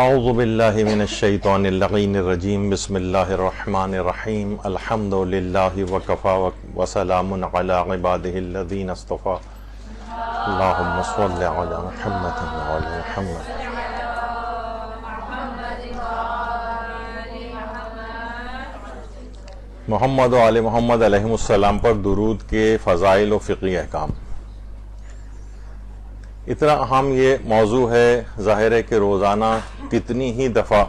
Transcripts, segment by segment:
اعوذ باللہ من الشیطان اللعین الرجیم بسم اللہ الرحمن الرحیم الحمد للہ وکفا وسلام علی عبادہ الذین اصطفیٰ اللہم صل علی محمد وعلی محمد۔ محمد و آل محمد علیہ السلام پر درود کے فضائل و فقہی احکام۔ اتنا اہم یہ موضوع ہے، ظاہر ہے کہ روزانہ کتنی ہی دفعہ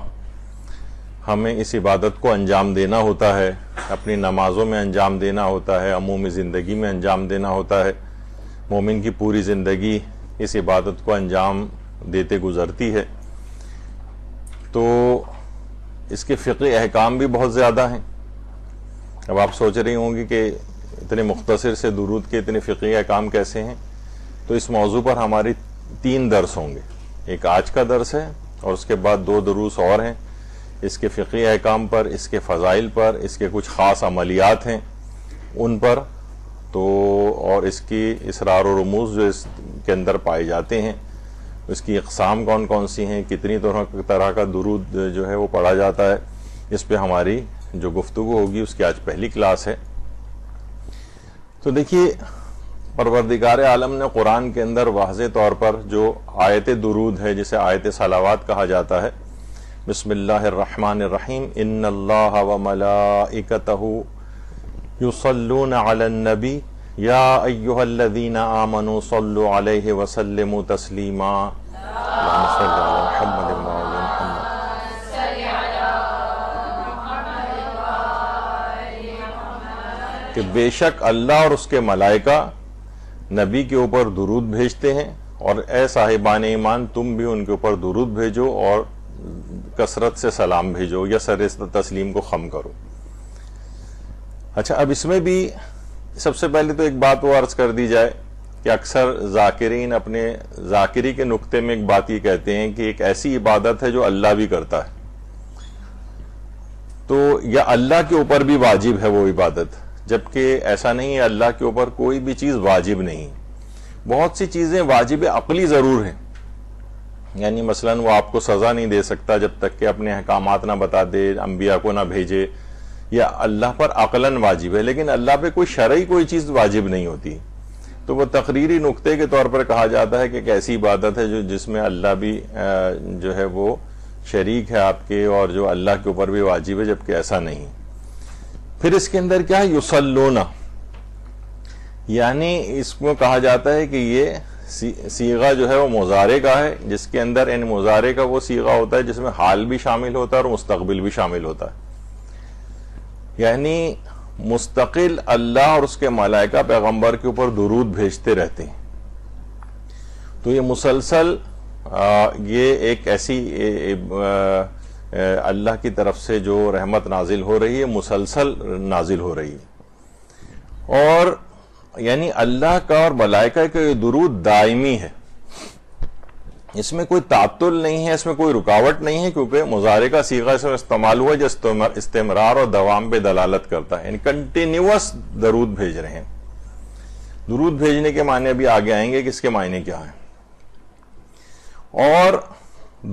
ہمیں اس عبادت کو انجام دینا ہوتا ہے، اپنی نمازوں میں انجام دینا ہوتا ہے، عمومی زندگی میں انجام دینا ہوتا ہے۔ مومن کی پوری زندگی اس عبادت کو انجام دیتے گزرتی ہے، تو اس کے فقہی احکام بھی بہت زیادہ ہیں۔ اب آپ سوچ رہی ہوں گی کہ اتنے مختصر سے درود کے اتنے فقہی احکام کیسے ہیں، تو اس موضوع پر ہماری 3 درس ہوں گے۔ ایک آج کا درس ہے اور اس کے بعد 2 دروس اور ہیں، اس کے فقہی احکام پر، اس کے فضائل پر، اس کے کچھ خاص عملیات ہیں ان پر، تو اور اس کی اسرار و رموز جو اس کے اندر پائے جاتے ہیں، اس کی اقسام کون کون سی ہیں، کتنی طرح کا درود جو ہے وہ پڑھا جاتا ہے، اس پہ ہماری جو گفتگو ہوگی اس کی آج پہلی کلاس ہے۔ تو دیکھیے، پروردگار عالم نے قرآن کے اندر واضح طور پر جو آیت درود ہے، جسے آیت صلوات کہا جاتا ہے، بسم اللہ الرحمن الرحیم، ان اللہ وملائکتہ یصلون علی النبی یا ایہا الذین آمنوا صلوا علیہ وسلموا تسلیما، اللہم صل علی محمد وعلی محمد۔ کہ بے شک اللہ اور اس کے ملائکہ نبی کے اوپر درود بھیجتے ہیں، اور اے صاحبان ایمان تم بھی ان کے اوپر درود بھیجو اور کثرت سے سلام بھیجو یا سر تسلیم کو خم کرو۔ اچھا، اب اس میں بھی سب سے پہلے تو ایک بات وہ عرض کر دی جائے کہ اکثر ذاکرین اپنے ذاکری کے نقطے میں ایک بات یہ کہتے ہیں کہ ایک ایسی عبادت ہے جو اللہ بھی کرتا ہے، تو یا اللہ کے اوپر بھی واجب ہے وہ عبادت، جبکہ ایسا نہیں ہے، اللہ کے اوپر کوئی بھی چیز واجب نہیں۔ بہت سی چیزیں واجب عقلی ضرور ہیں، یعنی مثلا وہ آپ کو سزا نہیں دے سکتا جب تک کہ اپنے احکامات نہ بتا دے، انبیاء کو نہ بھیجے، یا اللہ پر عقلاً واجب ہے، لیکن اللہ پہ کوئی شرعی کوئی چیز واجب نہیں ہوتی، تو وہ تقریری نقطے کے طور پر کہا جاتا ہے کہ ایک ایسی عبادت ہے جس میں اللہ بھی جو ہے وہ شریک ہے آپ کے، اور جو اللہ کے اوپر بھی واجب ہے، جبکہ ایسا نہیں۔ پھر اس کے اندر کیا ہے، یصلون، یعنی اس کو کہا جاتا ہے کہ یہ صیغہ جو ہے وہ مضارع کا ہے، جس کے اندر یعنی مضارع کا وہ صیغہ ہوتا ہے جس میں حال بھی شامل ہوتا ہے اور مستقبل بھی شامل ہوتا ہے، یعنی مستقل اللہ اور اس کے ملائکہ پیغمبر کے اوپر درود بھیجتے رہتے ہیں۔ تو یہ مسلسل یہ ایک ایسی اللہ کی طرف سے جو رحمت نازل ہو رہی ہے، مسلسل نازل ہو رہی ہے، اور یعنی اللہ کا اور ملائکہ کا یہ درود دائمی ہے، اس میں کوئی تعطل نہیں ہے، اس میں کوئی رکاوٹ نہیں ہے، کیونکہ مضارع کا صیغہ اس میں استعمال ہوا جو استمرار اور دوام پہ دلالت کرتا ہے، یعنی کنٹینیوس درود بھیج رہے ہیں۔ درود بھیجنے کے معنی ابھی آگے آئیں گے کہ اس کے معنی کیا ہیں۔ اور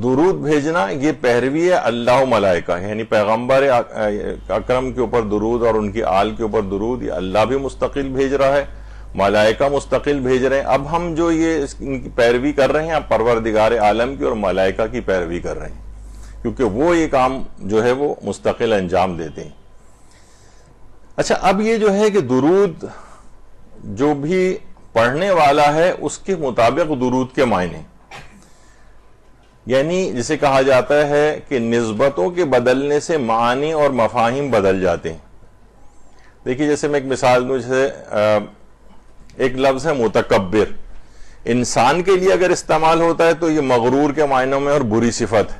درود بھیجنا یہ پیروی ہے اللہ و ملائکہ، یعنی پیغمبر اکرم کے اوپر درود اور ان کی آل کے اوپر درود، یہ اللہ بھی مستقل بھیج رہا ہے، ملائکہ مستقل بھیج رہے ہیں۔ اب ہم جو یہ ان کی پیروی کر رہے ہیں، اب پروردگار عالم کی اور ملائکہ کی پیروی کر رہے ہیں، کیونکہ وہ یہ کام جو ہے وہ مستقل انجام دیتے ہیں۔ اچھا، اب یہ جو ہے کہ درود جو بھی پڑھنے والا ہے اس کے مطابق درود کے معنی، یعنی جسے کہا جاتا ہے کہ نسبتوں کے بدلنے سے معانی اور مفاہیم بدل جاتے ہیں۔ دیکھیے، جیسے میں ایک مثال دوں، جیسے ایک لفظ ہے متکبر، انسان کے لیے اگر استعمال ہوتا ہے تو یہ مغرور کے معنوں میں اور بری صفت ہے،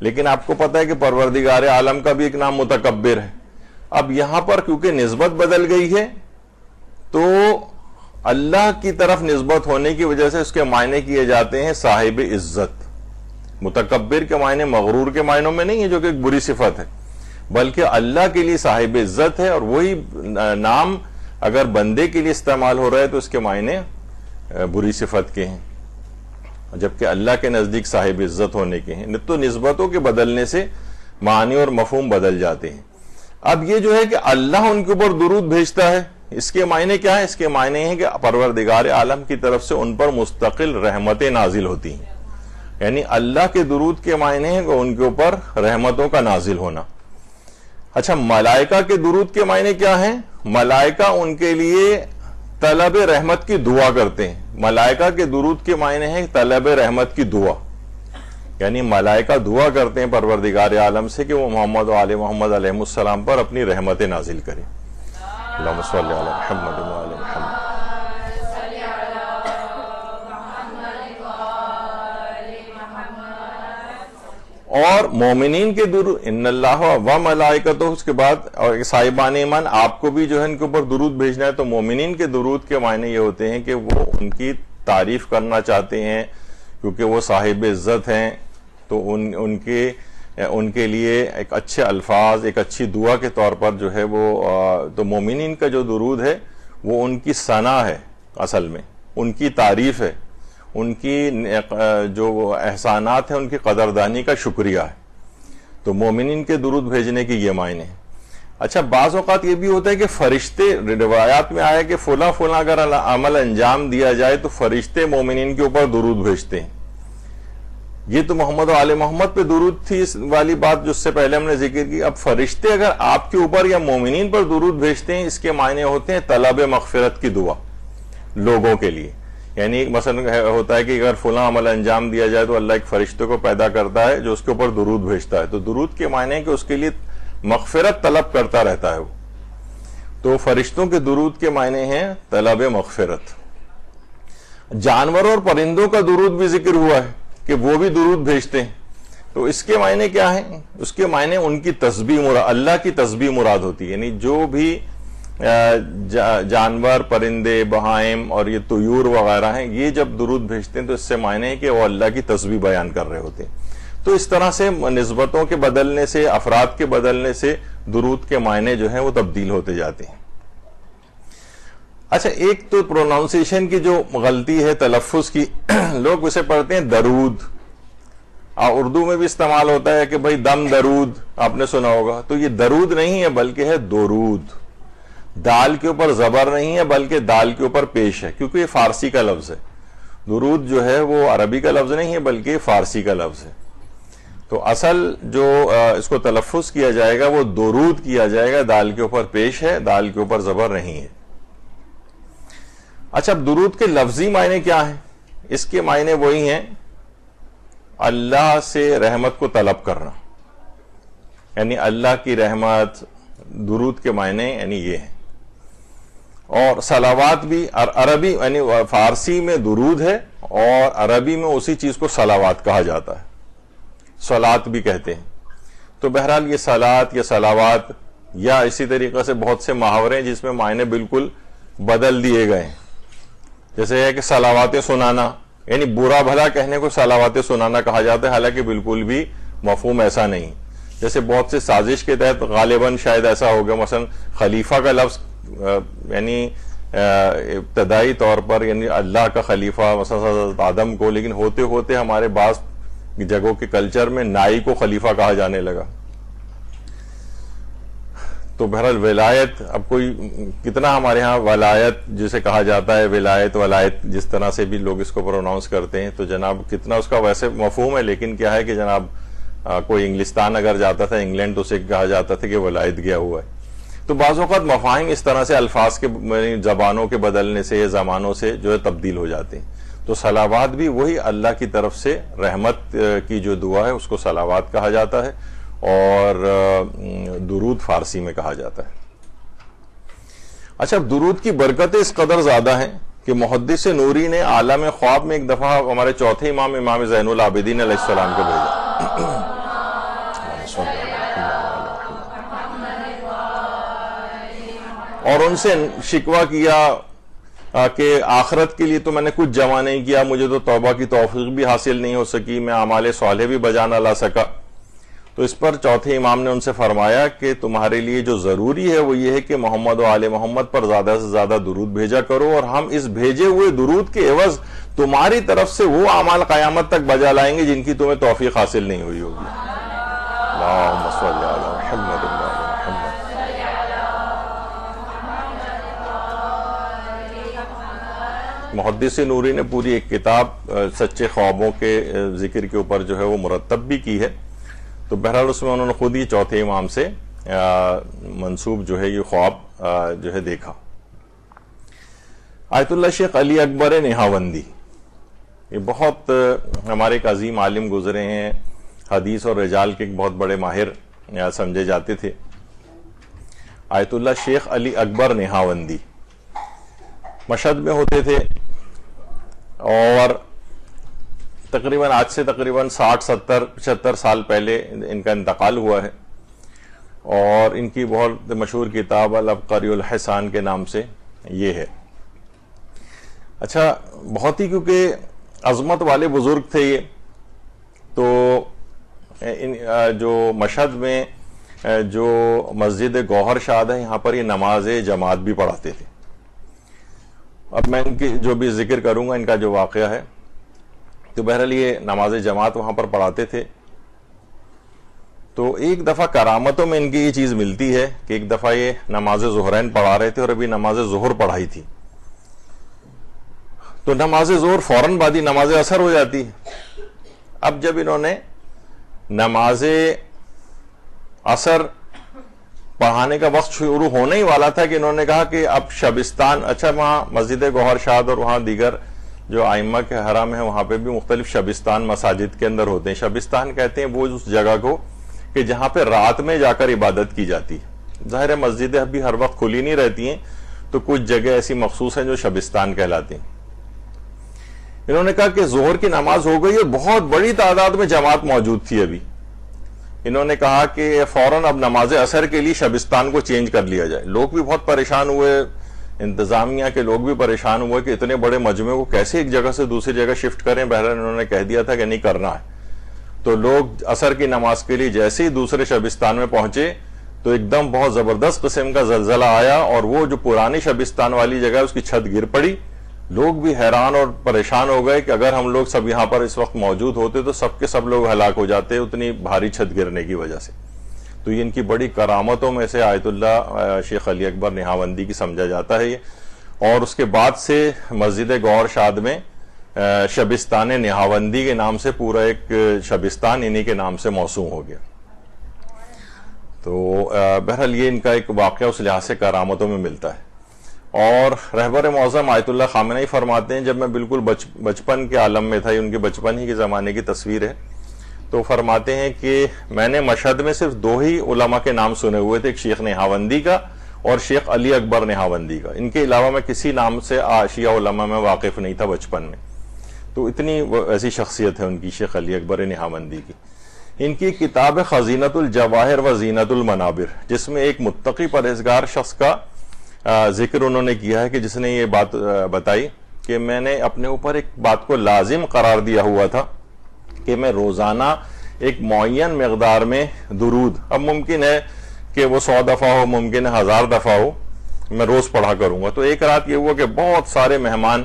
لیکن آپ کو پتہ ہے کہ پروردگار عالم کا بھی ایک نام متکبر ہے۔ اب یہاں پر کیونکہ نسبت بدل گئی ہے، تو اللہ کی طرف نسبت ہونے کی وجہ سے اس کے معنی کیے جاتے ہیں صاحب عزت۔ متکبر کے معنی مغرور کے معنوں میں نہیں ہے جو کہ ایک بری صفت ہے، بلکہ اللہ کے لیے صاحب عزت ہے، اور وہی نام اگر بندے کے لیے استعمال ہو رہا ہے تو اس کے معنی بری صفت کے ہیں۔ جبکہ اللہ کے نزدیک صاحب عزت ہونے کے ہیں، تو نسبتوں کے بدلنے سے معنی اور مفہوم بدل جاتے ہیں۔ اب یہ جو ہے کہ اللہ ان کے اوپر درود بھیجتا ہے، اس کے معنی کیا ہے؟ اس کے معنی ہے کہ پروردگار عالم کی طرف سے ان پر مستقل رحمتیں نازل ہوتی ہیں، یعنی اللہ کے درود کے معنی ہے کہ ان کے اوپر رحمتوں کا نازل ہونا۔ اچھا، ملائکہ کے درود کے معنی کیا ہیں؟ ملائکہ ان کے لیے طلب رحمت کی دعا کرتے ہیں۔ ملائکہ کے درود کے معنی ہے طلب رحمت کی دعا، یعنی ملائکہ دعا کرتے ہیں پروردگار عالم سے کہ وہ محمد و آل محمد علیہ السلام پر اپنی رحمتیں نازل کریں۔ اللہم صلی علی محمد و آل محمد۔ اور مومنین کے درود، ان اللہ و ملائکتہ، اس کے بعد اور صاحبان ایمان آپ کو بھی جو ہے ان کے اوپر درود بھیجنا ہے۔ تو مومنین کے درود کے معنی یہ ہوتے ہیں کہ وہ ان کی تعریف کرنا چاہتے ہیں کیونکہ وہ صاحب عزت ہیں، تو ان کے لیے ایک اچھے الفاظ، ایک اچھی دعا کے طور پر جو ہے وہ تو مومنین کا جو درود ہے وہ ان کی ثنا ہے، اصل میں ان کی تعریف ہے، ان کی جو احسانات ہیں ان کی قدردانی کا شکریہ ہے۔ تو مومنین کے درود بھیجنے کی یہ معنی ہے۔ اچھا، بعض اوقات یہ بھی ہوتا ہے کہ فرشتے، روایات میں آیا کہ فلاں اگر عمل انجام دیا جائے تو فرشتے مومنین کے اوپر درود بھیجتے ہیں۔ یہ تو محمد و آل محمد پہ درود تھی اس والی بات جو اس سے پہلے ہم نے ذکر کی۔ اب فرشتے اگر آپ کے اوپر یا مومنین پر درود بھیجتے ہیں، اس کے معنی ہوتے ہیں طلب مغفرت کی دعا لوگوں کے لیے، یعنی مثلا ہوتا ہے کہ اگر فلاں عمل انجام دیا جائے تو اللہ ایک فرشتے کو پیدا کرتا ہے جو اس کے اوپر درود بھیجتا ہے، تو درود کے معنی ہے کہ اس کے لیے مغفرت طلب کرتا رہتا ہے وہ۔ تو فرشتوں کے درود کے معنی ہیں طلب مغفرت۔ جانوروں اور پرندوں کا درود بھی ذکر ہوا ہے کہ وہ بھی درود بھیجتے ہیں، تو اس کے معنی کیا ہیں؟ اس کے معنی ان کی تسبیح مراد، اللہ کی تسبیح مراد ہوتی ہے، یعنی جو بھی جانور، پرندے، بہائم اور یہ طیور وغیرہ ہیں، یہ جب درود بھیجتے ہیں تو اس سے معنی ہے کہ وہ اللہ کی تسبیح بیان کر رہے ہوتے ہیں۔ تو اس طرح سے نسبتوں کے بدلنے سے، افراد کے بدلنے سے درود کے معنی جو ہیں وہ تبدیل ہوتے جاتے ہیں۔ اچھا، ایک تو پروناؤنسیشن کی جو غلطی ہے تلفظ کی، لوگ اسے پڑھتے ہیں درود، اور اردو میں بھی استعمال ہوتا ہے کہ بھئی دم درود، آپ نے سنا ہوگا، تو یہ درود نہیں ہے بلکہ ہے درود۔ دال کے اوپر زبر نہیں ہے بلکہ دال کے اوپر پیش ہے، کیونکہ یہ فارسی کا لفظ ہے۔ درود جو ہے وہ عربی کا لفظ نہیں ہے بلکہ فارسی کا لفظ ہے، تو اصل جو اس کو تلفظ کیا جائے گا وہ درود کیا جائے گا، دال کے اوپر پیش ہے، دال کے اوپر زبر نہیں ہے۔ اچھا، اب درود کے لفظی معنی کیا ہیں؟ اس کے معنی وہی ہیں اللہ سے رحمت کو طلب کرنا، یعنی اللہ کی رحمت۔ درود کے معنی یعنی یہ ہیں۔ اور صلوات بھی عربی یعنی فارسی میں درود ہے اور عربی میں اسی چیز کو صلوات کہا جاتا ہے، صلات بھی کہتے ہیں۔ تو بہرحال یہ صلات یا صلوات یا اسی طریقے سے بہت سے محاورے جس میں معنی بالکل بدل دیے گئے ہیں، جیسے ہے کہ صلوات سنانا، یعنی برا بھلا کہنے کو صلوات سنانا کہا جاتا ہے، حالانکہ بالکل بھی مفہوم ایسا نہیں۔ جیسے بہت سے سازش کے تحت غالباً شاید ایسا ہوگا، مثلا خلیفہ کا لفظ یعنی ابتدائی طور پر یعنی اللہ کا خلیفہ مثلا حضرت آدم کو، لیکن ہوتے ہوتے ہمارے بعض جگہوں کے کلچر میں نائی کو خلیفہ کہا جانے لگا۔ تو بہرحال ولایت، اب کوئی کتنا ہمارے ہاں ولایت جسے کہا جاتا ہے، ولایت جس طرح سے بھی لوگ اس کو پروناؤنس کرتے ہیں، تو جناب کتنا اس کا ویسے مفہوم ہے، لیکن کیا ہے کہ جناب کوئی انگلستان اگر جاتا تھا، انگلینڈ، تو اسے کہا جاتا تھا کہ ولایت گیا ہوا ہے۔ تو بعض اوقات مفاہیم اس طرح سے الفاظ کے زبانوں کے بدلنے سے یا زمانوں سے جو ہے تبدیل ہو جاتے ہیں۔ تو صلوات بھی وہی اللہ کی طرف سے رحمت کی جو دعا ہے اس کو صلوات کہا جاتا ہے، اور درود فارسی میں کہا جاتا ہے۔ اچھا، درود کی برکتیں اس قدر زیادہ ہیں کہ محدث نوری نے عالم خواب میں ایک دفعہ ہمارے چوتھے امام زین العابدین علیہ السلام کو بھیجا، اور ان سے شکوہ کیا کہ آخرت کے لیے تو میں نے کچھ جمع نہیں کیا، مجھے تو توبہ کی توفیق بھی حاصل نہیں ہو سکی، میں اعمال صالح بھی بجا نہ لا سکا۔ تو اس پر چوتھے امام نے ان سے فرمایا کہ تمہارے لیے جو ضروری ہے وہ یہ ہے کہ محمد و آل محمد پر زیادہ سے زیادہ درود بھیجا کرو، اور ہم اس بھیجے ہوئے درود کے عوض تمہاری طرف سے وہ اعمال قیامت تک بجا لائیں گے جن کی تمہیں توفیق حاصل نہیں ہوئی ہوگی. اللہم صلی علی محمد و علی محمد. محدث نوری نے پوری ایک کتاب سچے خوابوں کے ذکر کے اوپر جو ہے وہ مرتب بھی کی ہے. تو بہرحال اس میں انہوں نے خود ہی چوتھے امام سے منسوب جو ہے یہ خواب جو ہے دیکھا. آیت اللہ شیخ علی اکبر نہاوندی یہ بہت ہمارے ایک عظیم عالم گزرے ہیں, حدیث اور رجال کے ایک بہت بڑے ماہر سمجھے جاتے تھے. آیت اللہ شیخ علی اکبر نہاوندی مشہد میں ہوتے تھے اور تقریباً آج سے تقریباً 60 70 75 سال پہلے ان کا انتقال ہوا ہے. اور ان کی بہت مشہور کتاب العبقری الحسان کے نام سے یہ ہے. اچھا, بہت ہی کیونکہ عظمت والے بزرگ تھے یہ, تو جو مشہد میں جو مسجد گوہر شاد ہے یہاں پر یہ نماز جماعت بھی پڑھاتے تھے. اب میں ان کی جو بھی ذکر کروں گا ان کا جو واقعہ ہے, تو بہرحال یہ نماز جماعت وہاں پر پڑھاتے تھے. تو ایک دفعہ کرامتوں میں ان کی یہ چیز ملتی ہے کہ ایک دفعہ یہ نماز ظہرین پڑھا رہے تھے اور ابھی نماز ظہر پڑھائی تھی. تو نماز ظہر فوراً بعد ہی نماز عصر ہو جاتی ہے. اب جب انہوں نے نماز عصر پڑھانے کا وقت شروع ہونے ہی والا تھا کہ انہوں نے کہا کہ اب شبستان, اچھا وہاں مسجد گوہر شاد اور وہاں دیگر جو ائمہ کے حرم ہیں وہاں پہ بھی مختلف شبستان مساجد کے اندر ہوتے ہیں. شبستان کہتے ہیں وہ اس جگہ کو کہ جہاں پہ رات میں جا کر عبادت کی جاتی ہے. ظاہر ہے مسجدیں ابھی ہر وقت کھلی نہیں رہتی ہیں, تو کچھ جگہ ایسی مخصوص ہیں جو شبستان کہلاتی ہیں. انہوں نے کہا کہ ظہر کی نماز ہو گئی اور بہت بڑی تعداد میں جماعت موجود تھی. ابھی انہوں نے کہا کہ فوراً اب نماز عصر کے لیے شبستان کو چینج کر لیا جائے. لوگ بھی بہت پریشان ہوئے, انتظامیہ کے لوگ بھی پریشان ہوئے کہ اتنے بڑے مجمع کو کیسے ایک جگہ سے دوسری جگہ شفٹ کریں. بہرحال انہوں نے کہہ دیا تھا کہ نہیں کرنا ہے. تو لوگ عصر کی نماز کے لیے جیسے ہی دوسرے شبستان میں پہنچے تو ایک دم بہت زبردست قسم کا زلزلہ آیا اور وہ جو پرانی شبستان والی جگہ اس کی چھت گر پڑی. لوگ بھی حیران اور پریشان ہو گئے کہ اگر ہم لوگ سب یہاں پر اس وقت موجود ہوتے تو سب کے سب لوگ ہلاک ہو جاتے اتنی بھاری چھت گرنے کی وجہ سے. تو یہ ان کی بڑی کرامتوں میں سے آیت اللہ شیخ علی اکبر نہاوندی کی سمجھا جاتا ہے یہ. اور اس کے بعد سے مسجد گوہر شاد میں شبستان نہاوندی کے نام سے پورا ایک شبستان انہی کے نام سے موسوم ہو گیا. تو بہرحال یہ ان کا ایک واقعہ اس لحاظ سے کرامتوں میں ملتا ہے. اور رہبر معظم آیت اللہ خامنہئی فرماتے ہیں جب میں بالکل بچپن کے عالم میں تھا, یہ ان کے بچپن ہی کے زمانے کی تصویر ہے, تو فرماتے ہیں کہ میں نے مشہد میں صرف 2 ہی علماء کے نام سنے ہوئے تھے, ایک شیخ نہاوندی کا اور شیخ علی اکبر نہاوندی کا. ان کے علاوہ میں کسی نام سے شیعہ علماء میں واقف نہیں تھا بچپن میں. تو اتنی ایسی شخصیت ہے ان کی شیخ علی اکبر نہاوندی کی. ان کی کتاب خزینۃ الجواہر و زینۃ المنابر, جس میں ایک متقی پرہیزگار شخص کا ذکر انہوں نے کیا ہے کہ جس نے یہ بات بتائی کہ میں نے اپنے اوپر ایک بات کو لازم قرار دیا ہوا تھا کہ میں روزانہ ایک معین مقدار میں درود, اب ممکن ہے کہ وہ 100 دفعہ ہو, ممکن ہے 1000 دفعہ ہو, میں روز پڑھا کروں گا. تو ایک رات یہ ہوا کہ بہت سارے مہمان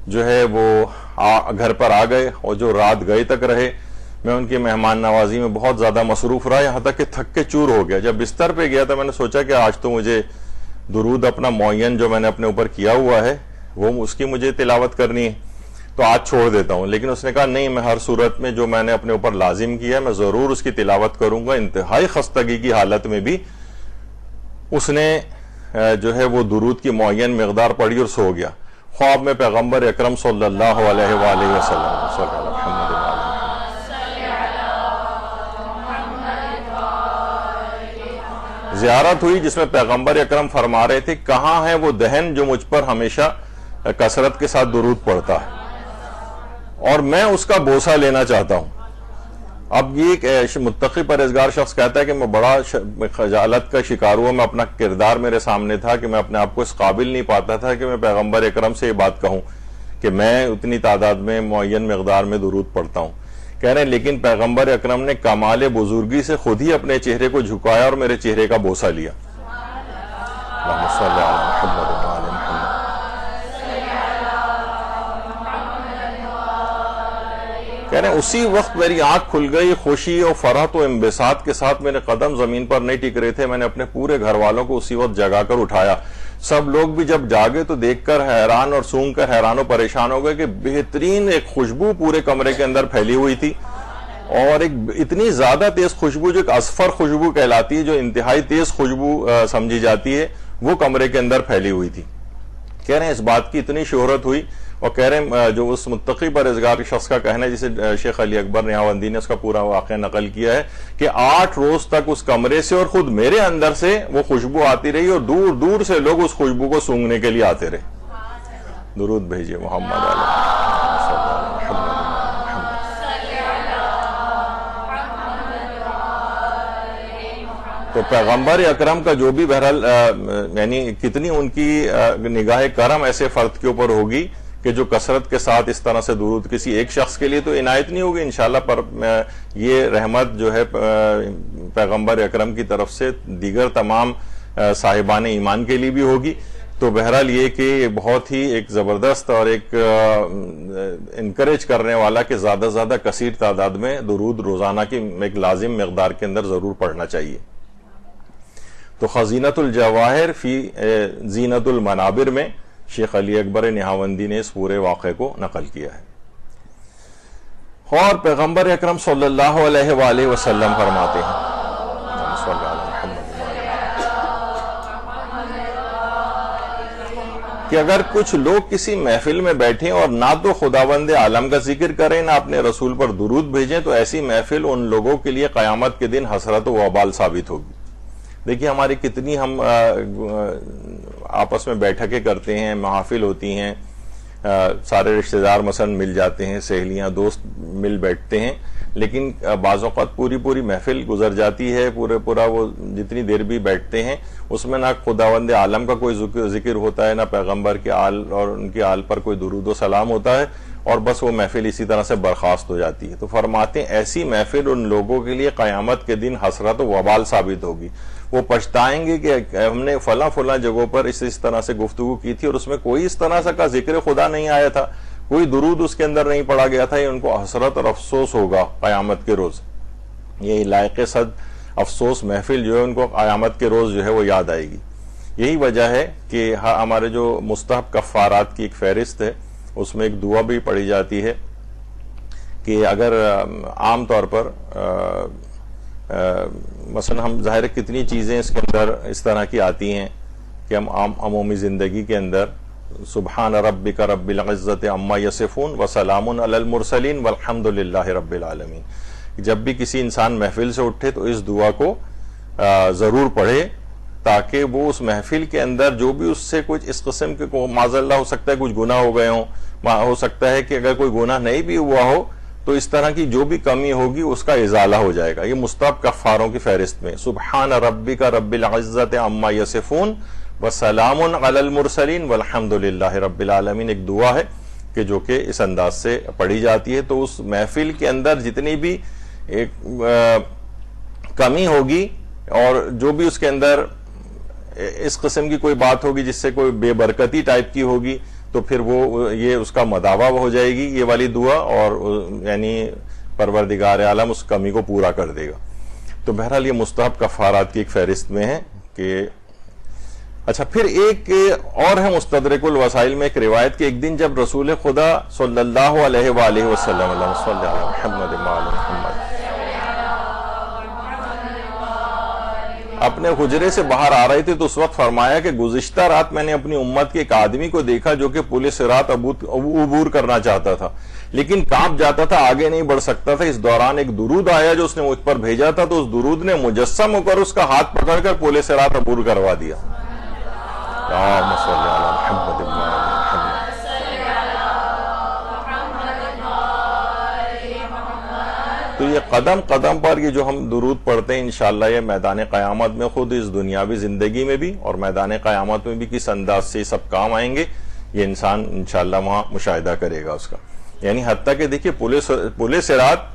جو ہے وہ گھر پر آ گئے اور جو رات گئے تک رہے میں ان کی مہمان نوازی میں بہت زیادہ مصروف رہا, یہاں تک کہ تھک کے چور ہو گیا. جب بستر پہ گیا تو میں نے سوچا کہ آج تو مجھے درود اپنا معین جو میں نے اپنے اوپر کیا ہوا ہے وہ اس کی مجھے تلاوت کرنی ہے, تو آج چھوڑ دیتا ہوں. لیکن اس نے کہا نہیں, میں ہر صورت میں جو میں نے اپنے اوپر لازم کیا ہے میں ضرور اس کی تلاوت کروں گا. انتہائی خستگی کی حالت میں بھی اس نے جو ہے وہ درود کی معین مقدار پڑھی اور سو گیا. خواب میں پیغمبر اکرم صلی اللہ علیہ وآلہ وسلم زیارت ہوئی جس میں پیغمبر اکرم فرما رہے تھے کہاں ہے وہ دہن جو مجھ پر ہمیشہ کثرت کے ساتھ درود پڑھتا ہے, اور میں اس کا بوسہ لینا چاہتا ہوں. اب یہ ایک متقی پرہیزگار شخص کہتا ہے کہ میں بڑا خجالت کا شکار ہوا, میں اپنا کردار میرے سامنے تھا کہ میں اپنے آپ کو اس قابل نہیں پاتا تھا کہ میں پیغمبر اکرم سے یہ بات کہوں کہ میں اتنی تعداد میں معین مقدار میں درود پڑھتا ہوں. کہہ رہے ہیں لیکن پیغمبر اکرم نے کمال بزرگی سے خود ہی اپنے چہرے کو جھکایا اور میرے چہرے کا بوسہ لیا. اللہم صلی علی محمد و علی محمد. کہہ رہے ہیں اسی وقت میری آنکھ کھل گئی، خوشی اور فرحت و انبساط کے ساتھ میرے قدم زمین پر نہیں ٹک رہے تھے، میں نے اپنے پورے گھر والوں کو اسی وقت جگا کر اٹھایا۔ سب لوگ بھی جب جاگے تو دیکھ کر حیران اور سونگ کر حیران و پریشان ہو گئے کہ بہترین ایک خوشبو پورے کمرے کے اندر پھیلی ہوئی تھی، اور ایک اتنی زیادہ تیز خوشبو جو ایک اصفر خوشبو کہلاتی ہے، جو انتہائی تیز خوشبو سمجھی جاتی ہے، وہ کمرے کے اندر پھیلی ہوئی تھی۔ کہہ رہے ہیں اس بات کی اتنی شہرت ہوئی، اور کہہ رہے ہیں جو اس متقی پرہیزگار شخص کا کہنا ہے جسے شیخ علی اکبر نہاوندی نے اس کا پورا واقعہ نقل کیا ہے کہ 8 روز تک اس کمرے سے اور خود میرے اندر سے وہ خوشبو آتی رہی، اور دور دور سے لوگ اس خوشبو کو سونگھنے کے لیے آتے رہے۔ درود بھیجئے محمد علیہ۔ تو پیغمبر اکرم کا جو بھی بہرحال یعنی کتنی ان کی نگاہ کرم ایسے فرد کے اوپر ہوگی کہ جو کثرت کے ساتھ اس طرح سے درود کسی ایک شخص کے لیے تو عنایت نہیں ہوگی انشاءاللہ، پر یہ رحمت جو ہے پیغمبر اکرم کی طرف سے دیگر تمام صاحبان ایمان کے لیے بھی ہوگی۔ تو بہرحال یہ کہ بہت ہی ایک زبردست اور ایک انکریج کرنے والا کہ زیادہ سے زیادہ کثیر تعداد میں درود روزانہ کی ایک لازم مقدار کے اندر ضرور پڑھنا چاہیے۔ تو خزینۃ الجواہر فی زینت المنابر میں شیخ علی اکبر نہاوندی نے اس پورے واقعے کو نقل کیا ہے۔ اور پیغمبر اکرم صلی اللہ علیہ وآلہ وسلم فرماتے ہیں کہ اگر کچھ لوگ کسی محفل میں بیٹھیں اور نہ تو خداوند عالم کا ذکر کریں نہ اپنے رسول پر درود بھیجیں تو ایسی محفل ان لوگوں کے لیے قیامت کے دن حسرت و وبال ثابت ہوگی۔ دیکھیے ہماری کتنی ہم آپس میں بیٹھکیں کرتے ہیں، محافل ہوتی ہیں، سارے رشتہ دار مثلا مل جاتے ہیں، سہیلیاں دوست مل بیٹھتے ہیں، لیکن بعض اوقات پوری محفل گزر جاتی ہے، پورا وہ جتنی دیر بھی بیٹھتے ہیں اس میں نہ خداوند عالم کا کوئی ذکر ہوتا ہے، نہ پیغمبر کے آل اور ان کے آل پر کوئی درود و سلام ہوتا ہے، اور بس وہ محفل اسی طرح سے برخاست ہو جاتی ہے۔ تو فرماتے ہیں ایسی محفل ان لوگوں کے لیے قیامت کے دن حسرت و وبال ثابت ہوگی، وہ پچھتائیں گے کہ ہم نے فلاں جگہوں پر اس طرح سے گفتگو کی تھی اور اس میں کوئی اس طرح سے کا ذکر خدا نہیں آیا تھا، کوئی درود اس کے اندر نہیں پڑھا گیا تھا، یہ ان کو حسرت اور افسوس ہوگا قیامت کے روز۔ یہ لائق صد افسوس محفل جو ہے ان کو قیامت کے روز جو ہے وہ یاد آئے گی۔ یہی وجہ ہے کہ ہمارے جو مستحب کفارات کی ایک فہرست ہے اس میں ایک دعا بھی پڑھی جاتی ہے کہ اگر عام طور پر مثلا ہم ظاہر کتنی چیزیں اس کے اندر اس طرح کی آتی ہیں کہ ہم عمومی زندگی کے اندر سبحان ربک رب العزت عما یصفون وسلام علی المرسلین والحمد للہ رب العالمین، جب بھی کسی انسان محفل سے اٹھے تو اس دعا کو ضرور پڑھے تاکہ وہ اس محفل کے اندر جو بھی اس سے کچھ اس قسم کے معاذ اللہ ہو سکتا ہے کچھ گناہ ہو گئے ہوں، ہو سکتا ہے کہ اگر کوئی گناہ نہیں بھی ہوا ہو تو اس طرح کی جو بھی کمی ہوگی اس کا ازالہ ہو جائے گا۔ یہ مستحب کفاروں کی فہرست میں سبحان ربک رب العزت عما یصفون وسلام علی المرسلین والحمد للہ رب العالمین ایک دعا ہے کہ جو کہ اس انداز سے پڑھی جاتی ہے۔ تو اس محفل کے اندر جتنی بھی ایک کمی ہوگی اور جو بھی اس کے اندر اس قسم کی کوئی بات ہوگی جس سے کوئی بے برکتی ٹائپ کی ہوگی تو پھر وہ یہ اس کا مداوع ہو جائے گی یہ والی دعا، اور یعنی پروردگار عالم اس کمی کو پورا کر دے گا۔ تو بہرحال یہ مستحب کفارات کی ایک فہرست میں ہے کہ اچھا پھر ایک اور ہے مستدرک الوسائل میں ایک روایت کہ ایک دن جب رسول خدا صلی اللہ علیہ وآلہ وسلم اللہم صلی علی محمد وعلی محمد اپنے حجرے سے باہر آ رہے تھے تو اس وقت فرمایا کہ گزشتہ رات میں نے اپنی امت کے ایک آدمی کو دیکھا جو کہ پل صراط عبور کرنا چاہتا تھا لیکن کانپ جاتا تھا، آگے نہیں بڑھ سکتا تھا۔ اس دوران ایک درود آیا جو اس نے مجھ پر بھیجا تھا تو اس درود نے مجسم ہو کر اس کا ہاتھ پکڑ کر پل صراط عبور کروا دیا۔ اللہم صلی علی محمد وعلی تو یہ قدم قدم پر یہ جو ہم درود پڑھتے ہیں انشاءاللہ یہ میدان قیامت میں خود اس دنیاوی زندگی میں بھی اور میدان قیامت میں بھی کس انداز سے سب کام آئیں گے یہ انسان انشاءاللہ وہاں مشاہدہ کرے گا اس کا۔ یعنی حتیٰ کہ دیکھیے پل صراط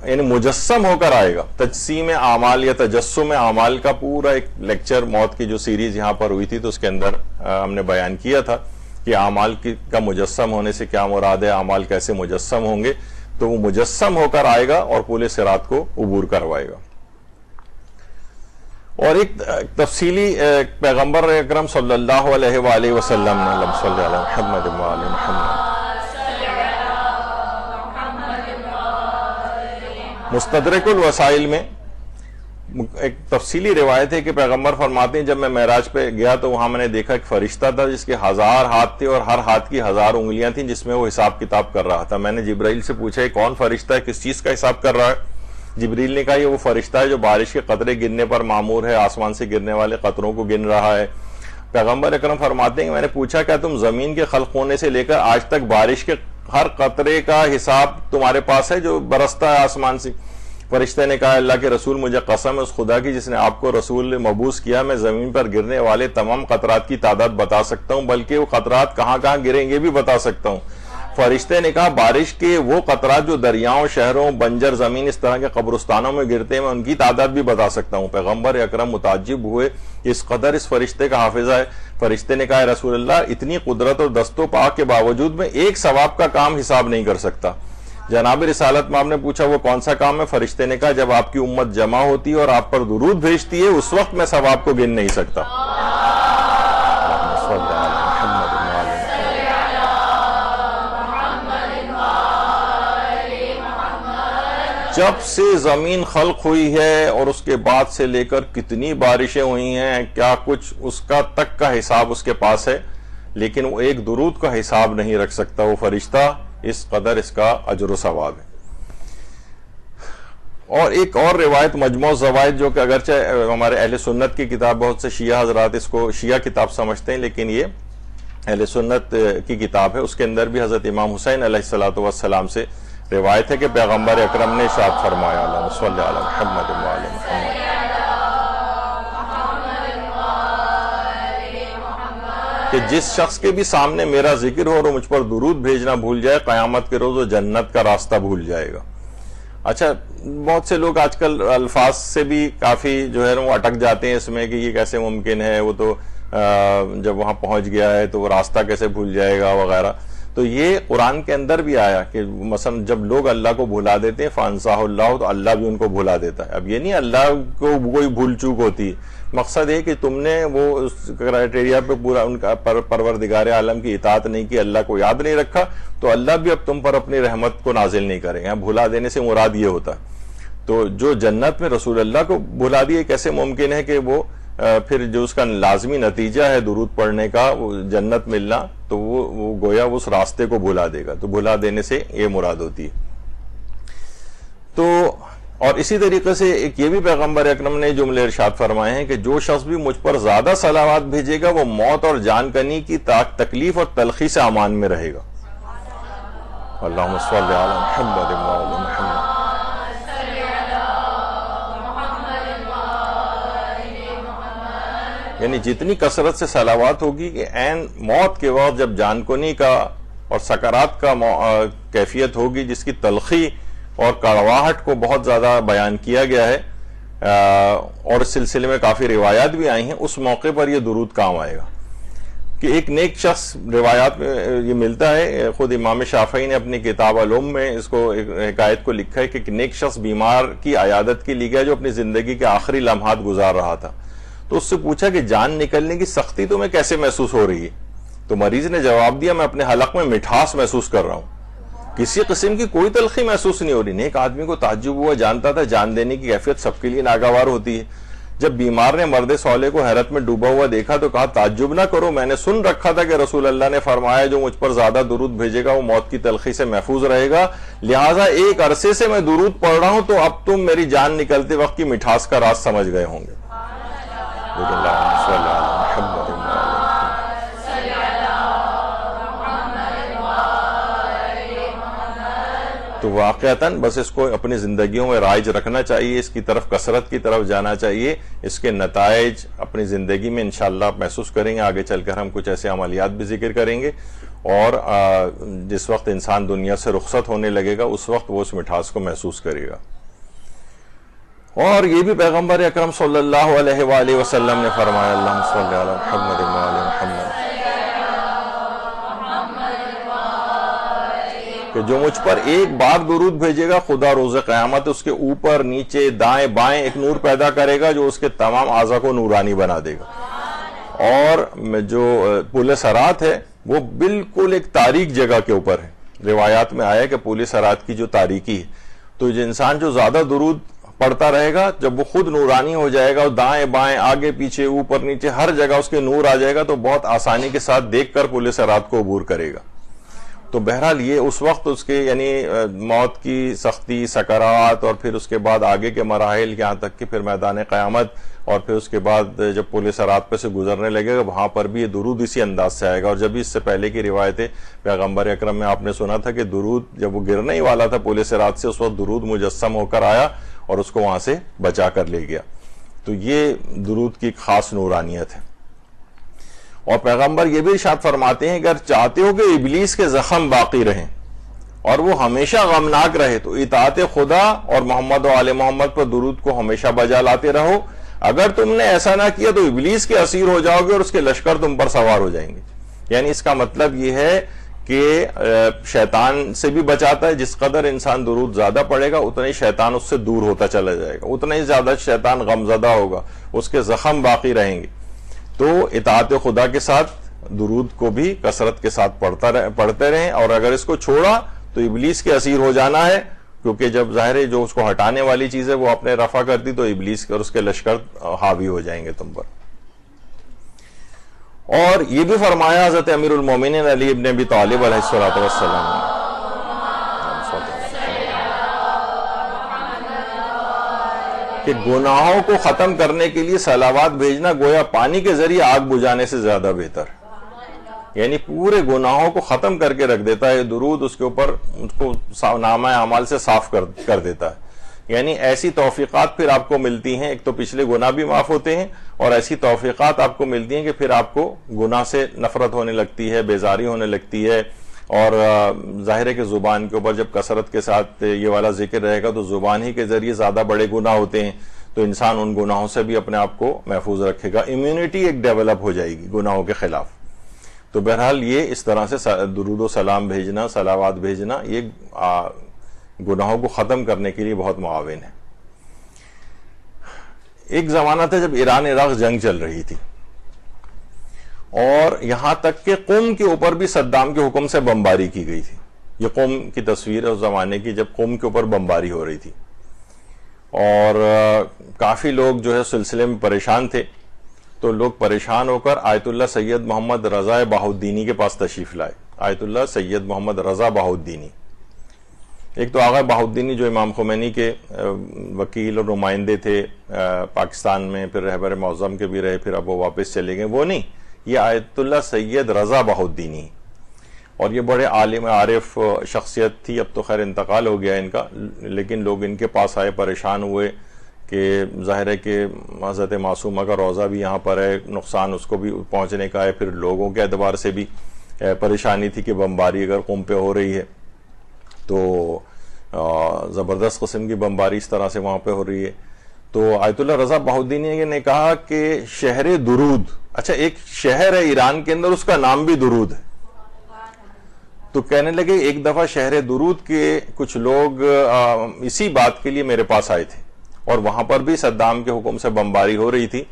یعنی مجسم ہو کر آئے گا۔ تجسیم اعمال یا تجسم اعمال کا پورا ایک لیکچر موت کی جو سیریز یہاں پر ہوئی تھی تو اس کے اندر ہم نے بیان کیا تھا کہ اعمال کا مجسم ہونے سے کیا مراد ہے، اعمال کیسے مجسم ہوں گے، تو وہ مجسم ہو کر آئے گا اور پورے صراط کو عبور کروائے گا۔ اور ایک تفصیلی پیغمبر اکرم صلی اللہ علیہ وآلہ وسلم نے اللہم صلی علی محمد وآل محمد مستدرک الوسائل میں ایک تفصیلی روایت ہے کہ پیغمبر فرماتے ہیں جب میں معراج پہ گیا تو وہاں میں نے دیکھا ایک فرشتہ تھا جس کے 1000 ہاتھ تھے اور ہر ہاتھ کی 1000 انگلیاں تھیں جس میں وہ حساب کتاب کر رہا تھا۔ میں نے جبرائیل سے پوچھا یہ کون فرشتہ ہے، کس چیز کا حساب کر رہا ہے؟ جبریل نے کہا یہ وہ فرشتہ ہے جو بارش کے قطرے گرنے پر مامور ہے، آسمان سے گرنے والے قطروں کو گن رہا ہے۔ پیغمبر اکرم فرماتے ہیں کہ میں نے پوچھا کیا تم زمین کے خلق ہونے سے لے کر آج تک بارش کے ہر قطرے کا حساب تمہارے پاس ہے جو برستا ہے آسمان سے؟ فرشتے نے کہا اللہ کے رسول مجھے قسم ہے اس خدا کی جس نے آپ کو رسول مبعوث کیا، میں زمین پر گرنے والے تمام قطرات کی تعداد بتا سکتا ہوں، بلکہ وہ قطرات کہاں کہاں گریں گے بھی بتا سکتا ہوں۔ فرشتے نے کہا بارش کے وہ قطرات جو دریاؤں، شہروں، بنجر زمین اس طرح کے قبرستانوں میں گرتے ہیں میں ان کی تعداد بھی بتا سکتا ہوں۔ پیغمبر اکرم متعجب ہوئے اس قدر اس فرشتے کا حافظہ ہے۔ فرشتے نے کہا رسول اللہ اتنی قدرت اور دست و پا کے باوجود میں ایک ثواب کا کام حساب نہیں کر سکتا۔ جناب رسالت میں آپ نے پوچھا وہ کون سا کام ہے؟ فرشتے نے کہا جب آپ کی امت جمع ہوتی ہے اور آپ پر درود بھیجتی ہے اس وقت میں ثواب کو گن نہیں سکتا۔ جب سے زمین خلق ہوئی ہے اور اس کے بعد سے لے کر کتنی بارشیں ہوئی ہیں، کیا کچھ اس کا تک کا حساب اس کے پاس ہے، لیکن وہ ایک درود کا حساب نہیں رکھ سکتا وہ فرشتہ، اس قدر اس کا اجر و ثواب ہے۔ اور ایک اور روایت مجموع الزوائد جو کہ اگرچہ ہمارے اہل سنت کی کتاب، بہت سے شیعہ حضرات اس کو شیعہ کتاب سمجھتے ہیں لیکن یہ اہل سنت کی کتاب ہے، اس کے اندر بھی حضرت امام حسین علیہ السلام سے روایت ہے کہ پیغمبر اکرم نے ارشاد فرمایا اللہم صلی علی محمد وآل محمد کہ جس شخص کے بھی سامنے میرا ذکر ہو اور مجھ پر درود بھیجنا بھول جائے قیامت کے روز وہ جنت کا راستہ بھول جائے گا۔ اچھا بہت سے لوگ آج کل الفاظ سے بھی کافی جو ہے وہ اٹک جاتے ہیں اس میں کہ یہ کیسے ممکن ہے، وہ تو جب وہاں پہنچ گیا ہے تو وہ راستہ کیسے بھول جائے گا وغیرہ۔ تو یہ قرآن کے اندر بھی آیا کہ مثلا جب لوگ اللہ کو بھلا دیتے ہیں فَأَنْسَاهُ اللَّهُ تو اللہ بھی ان کو بھلا دیتا ہے۔ اب یہ نہیں اللہ کو کوئی بھول چوک ہوتی، مقصد ہے کہ تم نے وہ اس کرائٹیریا پہ پورا ان کا پروردگار عالم کی اطاعت نہیں کی، اللہ کو یاد نہیں رکھا، تو اللہ بھی اب تم پر اپنی رحمت کو نازل نہیں کرے گا۔ بھلا دینے سے مراد یہ ہوتا ہے۔ تو جو جنت میں رسول اللہ کو بھلا دیے کیسے ممکن ہے کہ وہ پھر جو اس کا لازمی نتیجہ ہے درود پڑھنے کا وہ جنت ملنا، تو وہ گویا اس راستے کو بھلا دے گا، تو بھلا دینے سے یہ مراد ہوتی ہے۔ تو اور اسی طریقے سے ایک یہ بھی پیغمبر اکرم نے جملے ارشاد فرمائے ہیں کہ جو شخص بھی مجھ پر زیادہ صلوات بھیجے گا وہ موت اور جان کنی کی تکلیف اور تلخی سے امان میں رہے گا۔ اللہم صلی علی محمد وآل محمد۔ یعنی جتنی کثرت سے صلوات ہوگی کہ عین موت کے وقت جب جان کنی کا اور سکرات کا کیفیت ہوگی جس کی تلخی اور کڑواہٹ کو بہت زیادہ بیان کیا گیا ہے اور اس سلسلے میں کافی روایات بھی آئی ہیں، اس موقع پر یہ درود کام آئے گا کہ ایک نیک شخص، روایات میں یہ ملتا ہے، خود امام شافعی نے اپنی کتاب الام میں اس کو ایک حکایت کو لکھا ہے کہ ایک نیک شخص بیمار کی عیادت کے لیے گیا جو اپنی زندگی کے آخری لمحات گزار رہا تھا، تو اس سے پوچھا کہ جان نکلنے کی سختی تمہیں کیسے محسوس ہو رہی ہے؟ تو مریض نے جواب دیا میں اپنے حلق میں مٹھاس محسوس کر رہا ہوں، کسی قسم کی کوئی تلخی محسوس نہیں ہو رہی۔ نیک آدمی کو تعجب ہوا، جانتا تھا جان دینے کی کیفیت سب کے لیے ناگوار ہوتی ہے۔ جب بیمار نے مرد صالح کو حیرت میں ڈوبا ہوا دیکھا تو کہا تعجب نہ کرو، میں نے سن رکھا تھا کہ رسول اللہ نے فرمایا جو مجھ پر زیادہ درود بھیجے گا وہ موت کی تلخی سے محفوظ رہے گا، لہٰذا ایک عرصے سے میں درود پڑھ رہا ہوں تو اب تم میری جان نکلتے وقت کی مٹھاس کا راز سمجھ گئے ہوں گے۔ تو واقعتاً بس اس کو اپنی زندگیوں میں رائج رکھنا چاہیے، اس کی طرف کثرت کی طرف جانا چاہیے، اس کے نتائج اپنی زندگی میں انشاءاللہ آپ محسوس کریں گے۔ آگے چل کر ہم کچھ ایسے عملیات بھی ذکر کریں گے، اور جس وقت انسان دنیا سے رخصت ہونے لگے گا اس وقت وہ اس مٹھاس کو محسوس کرے گا۔ اور یہ بھی پیغمبر اکرم صلی اللہ علیہ وآلہ وسلم نے فرمایا اللہم صلی علی محمد وآل محمد کہ جو مجھ پر ایک بار درود بھیجے گا خدا روز قیامت اس کے اوپر نیچے دائیں بائیں ایک نور پیدا کرے گا جو اس کے تمام اعضاء کو نورانی بنا دے گا. اور جو پل صراط ہے وہ بالکل ایک تاریک جگہ کے اوپر ہے. روایات میں آیا کہ پل صراط کی جو تاریکی ہے تو انسان جو زیادہ درود پڑھتا رہے گا جب وہ خود نورانی ہو جائے گا, دائیں بائیں آگے پیچھے اوپر نیچے ہر جگہ اس کے نور آ جائے گا تو بہت آسانی کے ساتھ دیکھ کر پل صراط کو عبور کرے گا. تو بہرحال یہ اس وقت اس کے یعنی موت کی سختی, سکرات, اور پھر اس کے بعد آگے کے مراحل یہاں تک کہ پھر میدان قیامت, اور پھر اس کے بعد جب پل صراط پہ سے گزرنے لگے گا وہاں پر بھی یہ درود اسی انداز سے آئے گا. اور جب اس سے پہلے کی روایتیں پیغمبر اکرم میں آپ نے سنا تھا کہ درود جب وہ گرنے ہی والا تھا پل صراط سے اس وقت درود مجسم ہو کر آیا اور اس کو وہاں سے بچا کر لے گیا. تو یہ درود کی خاص نورانیت ہے. اور پیغمبر یہ بھی ارشاد فرماتے ہیں اگر چاہتے ہو کہ ابلیس کے زخم باقی رہیں اور وہ ہمیشہ غمناک رہے تو اطاعت خدا اور محمد و آل محمد پر درود کو ہمیشہ بجا لاتے رہو. اگر تم نے ایسا نہ کیا تو ابلیس کے اسیر ہو جاؤ گے اور اس کے لشکر تم پر سوار ہو جائیں گے. یعنی اس کا مطلب یہ ہے کہ شیطان سے بھی بچاتا ہے. جس قدر انسان درود زیادہ پڑھے گا اتنا ہی شیطان اس سے دور ہوتا چلا جائے گا, اتنا ہی زیادہ شیطان غمزدہ ہوگا, اس کے زخم باقی رہیں گے. تو اطاعت خدا کے ساتھ درود کو بھی کثرت کے ساتھ پڑھتے رہیں. اور اگر اس کو چھوڑا تو ابلیس کے اسیر ہو جانا ہے, کیونکہ جب ظاہر ہے جو اس کو ہٹانے والی چیز ہے وہ اپنے رفع کرتی تو ابلیس اور اس کے لشکر حاوی ہو جائیں گے تم پر. اور یہ بھی فرمایا حضرت امیر المومنین علی ابن ابی طالب علیہ الصلوۃ والسلام نے کہ گناہوں کو ختم کرنے کے لیے صلوات بھیجنا گویا پانی کے ذریعے آگ بجھانے سے زیادہ بہتر ہے. یعنی پورے گناہوں کو ختم کر کے رکھ دیتا ہے درود, اس کے اوپر اس کو نامہ اعمال سے صاف کر دیتا ہے. یعنی ایسی توفیقات پھر آپ کو ملتی ہیں, ایک تو پچھلے گناہ بھی معاف ہوتے ہیں اور ایسی توفیقات آپ کو ملتی ہیں کہ پھر آپ کو گناہ سے نفرت ہونے لگتی ہے, بیزاری ہونے لگتی ہے. اور ظاہر ہے کہ زبان کے اوپر جب کثرت کے ساتھ یہ والا ذکر رہے گا تو زبان ہی کے ذریعے زیادہ بڑے گناہ ہوتے ہیں, تو انسان ان گناہوں سے بھی اپنے آپ کو محفوظ رکھے گا. امیونٹی ایک ڈیولپ ہو جائے گی گناہوں کے خلاف. تو بہرحال یہ اس طرح سے درود و سلام بھیجنا, صلوات بھیجنا یہ گناہوں کو ختم کرنے کے لیے بہت معاون ہے. ایک زمانہ تھا جب ایران عراق جنگ چل رہی تھی اور یہاں تک کہ قم کے اوپر بھی صدام کے حکم سے بمباری کی گئی تھی. یہ قم کی تصویر ہے اس زمانے کی جب قم کے اوپر بمباری ہو رہی تھی اور کافی لوگ جو ہے سلسلے میں پریشان تھے. تو لوگ پریشان ہو کر آیت اللہ سید محمد رضا بہاؤالدینی کے پاس تشریف لائے. آیت اللہ سید محمد رضا بہاؤالدینی, ایک تو آغا بہاؤالدینی جو امام خمینی کے وکیل اور نمائندے تھے پاکستان میں, پھر رہبر معظم کے بھی رہے, پھر اب وہ واپس چلے گئے, وہ نہیں, یہ آیت اللہ سید رضا بہاؤالدینی. اور یہ بڑے عالم عارف شخصیت تھی, اب تو خیر انتقال ہو گیا ان کا, لیکن لوگ ان کے پاس آئے, پریشان ہوئے کہ ظاہر ہے کہ حضرت معصومہ کا روضہ بھی یہاں پر ہے, نقصان اس کو بھی پہنچنے کا ہے, پھر لوگوں کے اعتبار سے بھی پریشانی تھی کہ بمباری اگر قم پہ ہو رہی ہے تو زبردست قسم کی بمباری اس طرح سے وہاں پہ ہو رہی ہے. تو آیت اللہ رضا بہاؤالدینی نے کہا کہ شہر درود, اچھا ایک شہر ہے ایران کے اندر اس کا نام بھی درود ہے. تو کہنے لگے ایک دفعہ شہر درود کے کچھ لوگ اسی بات کے لیے میرے پاس آئے تھے اور وہاں پر بھی صدام کے حکم سے بمباری ہو رہی تھی,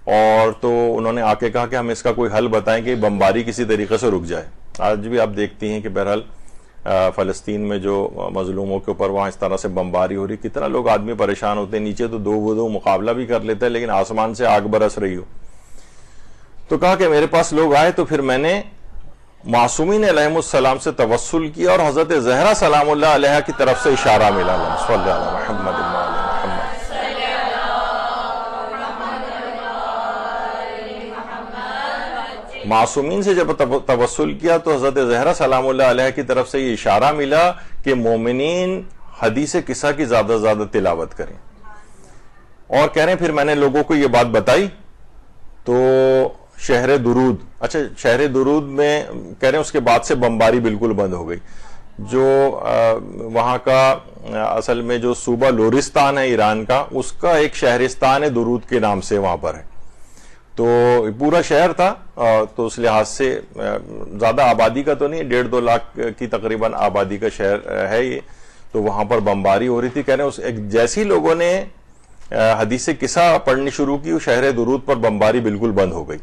اور تو انہوں نے آ کے کہا کہ ہم اس کا کوئی حل بتائیں کہ بمباری کسی طریقے سے رک جائے. آج بھی آپ دیکھتی ہیں کہ بہرحال فلسطین میں جو مظلوموں کے اوپر وہاں اس طرح سے بمباری ہو رہی, کتنا لوگ آدمی پریشان ہوتے ہیں, نیچے تو دو مقابلہ بھی کر لیتے ہیں لیکن آسمان سے آگ برس رہی ہو. تو کہا کہ میرے پاس لوگ آئے تو پھر میں نے معصومین علیہم السلام سے توسل کیا اور حضرت زہرا سلام اللہ علیہ کی طرف سے اشارہ ملا, صلی اللہ علیہ محمد معصومین سے جب توسل کیا تو حضرت زہرا سلام اللہ علیہ کی طرف سے یہ اشارہ ملا کہ مومنین حدیث قصہ کی زیادہ سے زیادہ تلاوت کریں. اور کہہ رہے ہیں پھر میں نے لوگوں کو یہ بات بتائی تو شہر درود, اچھا شہر درود میں کہہ رہے ہیں اس کے بعد سے بمباری بالکل بند ہو گئی. جو وہاں کا اصل میں جو صوبہ لورستان ہے ایران کا, اس کا ایک شہرستان ہے درود کے نام سے وہاں پر ہے. تو پورا شہر تھا، تو اس لحاظ سے زیادہ آبادی کا تو نہیں، 1.5-2 لاکھ کی تقریباً آبادی کا شہر ہے یہ، تو وہاں پر بمباری ہو رہی تھی. کہہ رہے ہیں جیسی لوگوں نے حدیث قصہ پڑھنی شروع کی، شہر درود پر بمباری بالکل بند ہو گئی.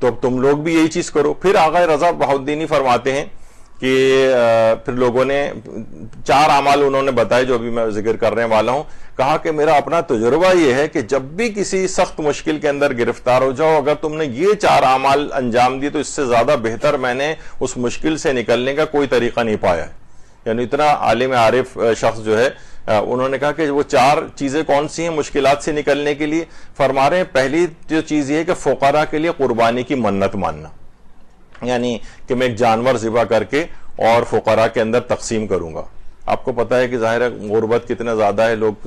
تو اب تم لوگ بھی یہی چیز کرو. پھر آغا رضا بہاؤالدینی فرماتے ہیں کہ پھر لوگوں نے 4 اعمال انہوں نے بتائے جو ابھی میں ذکر کرنے والا ہوں. کہا کہ میرا اپنا تجربہ یہ ہے کہ جب بھی کسی سخت مشکل کے اندر گرفتار ہو جاؤ، اگر تم نے یہ 4 اعمال انجام دی تو اس سے زیادہ بہتر میں نے اس مشکل سے نکلنے کا کوئی طریقہ نہیں پایا ہے. یعنی اتنا عالم عارف شخص جو ہے، انہوں نے کہا کہ وہ 4 چیزیں کون سی ہیں مشکلات سے نکلنے کے لیے. فرما رہے ہیں پہلی جو چیز یہ ہے کہ فقراء کے لیے قربانی کی منت ماننا، یعنی کہ میں ایک جانور ذبح کر کے اور فقراء کے اندر تقسیم کروں گا. آپ کو پتا ہے کہ ظاہر ہے غربت کتنا زیادہ ہے، لوگ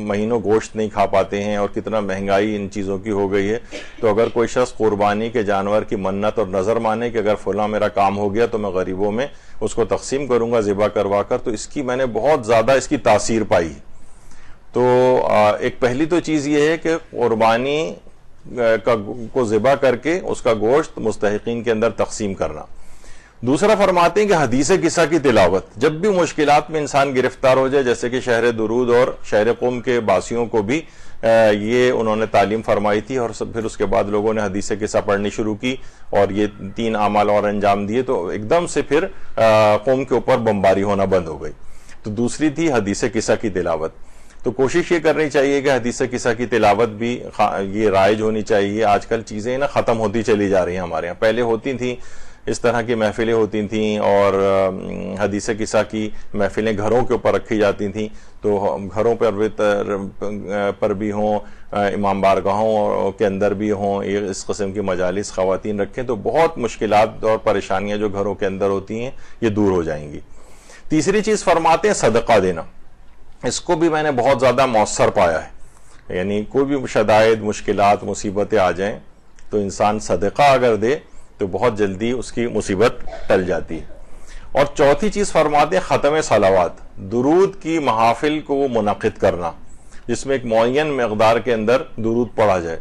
مہینوں گوشت نہیں کھا پاتے ہیں اور کتنا مہنگائی ان چیزوں کی ہو گئی ہے. تو اگر کوئی شخص قربانی کے جانور کی منت اور نظر مانے کہ اگر فلاں میرا کام ہو گیا تو میں غریبوں میں اس کو تقسیم کروں گا ذبح کروا کر، تو اس کی میں نے بہت زیادہ اس کی تاثیر پائی. تو ایک پہلی تو چیز یہ ہے کہ قربانی کو ذبح کر کے اس کا گوشت مستحقین کے اندر تقسیم کرنا. دوسرا فرماتے ہیں کہ حدیث قصہ کی تلاوت. جب بھی مشکلات میں انسان گرفتار ہو جائے، جیسے کہ شہر درود اور شہر قم کے باسیوں کو بھی یہ انہوں نے تعلیم فرمائی تھی، اور پھر اس کے بعد لوگوں نے حدیث قصہ پڑھنی شروع کی اور یہ 3 اعمال اور انجام دیے، تو ایک دم سے پھر قوم کے اوپر بمباری ہونا بند ہو گئی. تو دوسری تھی حدیث قصہ کی تلاوت. تو کوشش یہ کرنی چاہیے کہ حدیث قصہ کی تلاوت بھی یہ رائج ہونی چاہیے. آج کل چیزیں نا ختم ہوتی چلی جا رہی ہیں ہمارے یہاں. پہلے ہوتی تھیں اس طرح کی محفلیں ہوتی تھیں، اور حدیث قصہ کی محفلیں گھروں کے اوپر رکھی جاتی تھیں، تو گھروں پر بھی ہوں، امام بارگاہوں کے اندر بھی ہوں، اس قسم کی مجالس خواتین رکھیں تو بہت مشکلات اور پریشانیاں جو گھروں کے اندر ہوتی ہیں یہ دور ہو جائیں گی. تیسری چیز فرماتے ہیں صدقہ دینا. اس کو بھی میں نے بہت زیادہ مؤثر پایا ہے. یعنی کوئی بھی شدائد، مشکلات، مصیبتیں آ جائیں تو انسان صدقہ اگر دے تو بہت جلدی اس کی مصیبت ٹل جاتی ہے. اور چوتھی چیز فرماتے ہیں ختم صلوات، درود کی محافل کو منعقد کرنا، جس میں ایک معین مقدار کے اندر درود پڑھا جائے.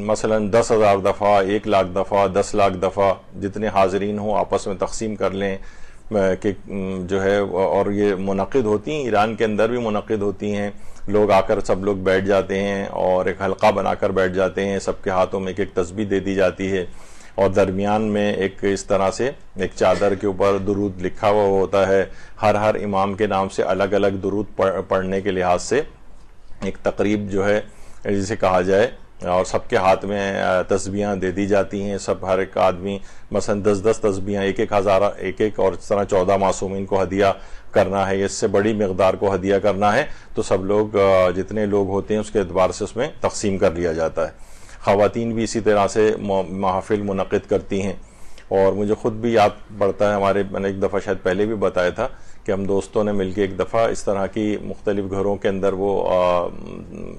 مثلا 10,000 دفعہ، 1 لاکھ دفعہ، 10 لاکھ دفعہ، جتنے حاضرین ہوں آپس میں تقسیم کر لیں کہ جو ہے. اور یہ منعقد ہوتی ہیں، ایران کے اندر بھی منعقد ہوتی ہیں. لوگ آ کر سب لوگ بیٹھ جاتے ہیں اور ایک حلقہ بنا کر بیٹھ جاتے ہیں، سب کے ہاتھوں میں ایک تسبیح دے دی جاتی ہے، اور درمیان میں ایک اس طرح سے ایک چادر کے اوپر درود لکھا ہوا ہوتا ہے. ہر امام کے نام سے الگ الگ درود پڑھنے کے لحاظ سے ایک تقریب جو ہے جسے کہا جائے، اور سب کے ہاتھ میں تسبیحاں دے دی جاتی ہیں. سب ہر ایک آدمی مثلا 10 تسبیحاں، 1,000 ایک اور اس طرح 14 معصومین کو ہدیہ کرنا ہے، اس سے بڑی مقدار کو ہدیہ کرنا ہے. تو سب لوگ جتنے لوگ ہوتے ہیں اس کے اعتبار سے اس میں تقسیم کر لیا جاتا ہے. خواتین بھی اسی طرح سے محافل منعقد کرتی ہیں. اور مجھے خود بھی یاد پڑتا ہے، میں نے ایک دفعہ شاید پہلے بھی بتایا تھا کہ ہم دوستوں نے مل کے ایک دفعہ اس طرح کی مختلف گھروں کے اندر وہ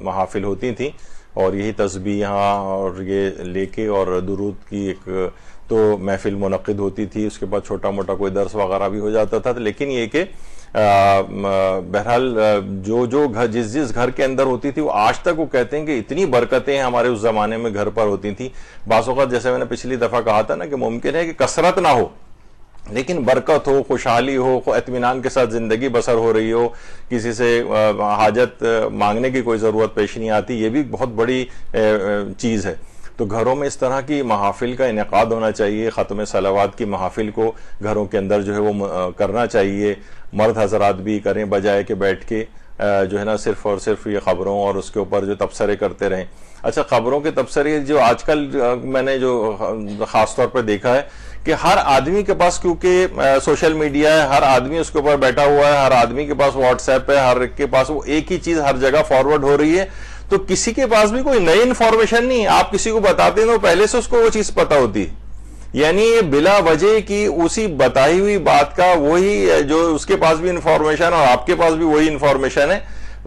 محافل ہوتی تھیں، اور یہی تسبیحاں اور یہ لے کے اور درود کی ایک تو محفل منعقد ہوتی تھی. اس کے بعد چھوٹا موٹا کوئی درس وغیرہ بھی ہو جاتا تھا. لیکن یہ کہ بہرحال جو گھر جس گھر کے اندر ہوتی تھی وہ آج تک وہ کہتے ہیں کہ اتنی برکتیں ہمارے اس زمانے میں گھر پر ہوتی تھیں. بعض اوقات جیسے میں نے پچھلی دفعہ کہا تھا نا کہ ممکن ہے کہ کثرت نہ ہو لیکن برکت ہو، خوشحالی ہو، اطمینان کے ساتھ زندگی بسر ہو رہی ہو، کسی سے حاجت مانگنے کی کوئی ضرورت پیش نہیں آتی. یہ بھی بہت بڑی چیز ہے. تو گھروں میں اس طرح کی محافل کا انعقاد ہونا چاہیے. ختم صلوات کی محافل کو گھروں کے اندر جو ہے وہ کرنا چاہیے. مرد حضرات بھی کریں، بجائے کہ بیٹھ کے جو ہے نا صرف اور صرف یہ خبروں اور اس کے اوپر جو تبصرے کرتے رہیں. اچھا، خبروں کے تبصرے جو آج کل میں نے جو خاص طور پر دیکھا ہے کہ ہر آدمی کے پاس کیونکہ سوشل میڈیا ہے، ہر آدمی اس کے اوپر بیٹھا ہوا ہے، ہر آدمی کے پاس واٹس ایپ ہے، ہر ایک کے پاس وہ ایک ہی چیز ہر جگہ فارورڈ ہو رہی ہے. تو کسی کے پاس بھی کوئی نئی انفارمیشن نہیں ہے. آپ کسی کو بتاتے ہیں تو پہلے سے اس کو وہ چیز پتا ہوتی ہے. یعنی بلا وجہ کی اسی بتائی ہوئی بات کا وہی جو اس کے پاس بھی انفارمیشن اور آپ کے پاس بھی وہی انفارمیشن ہے،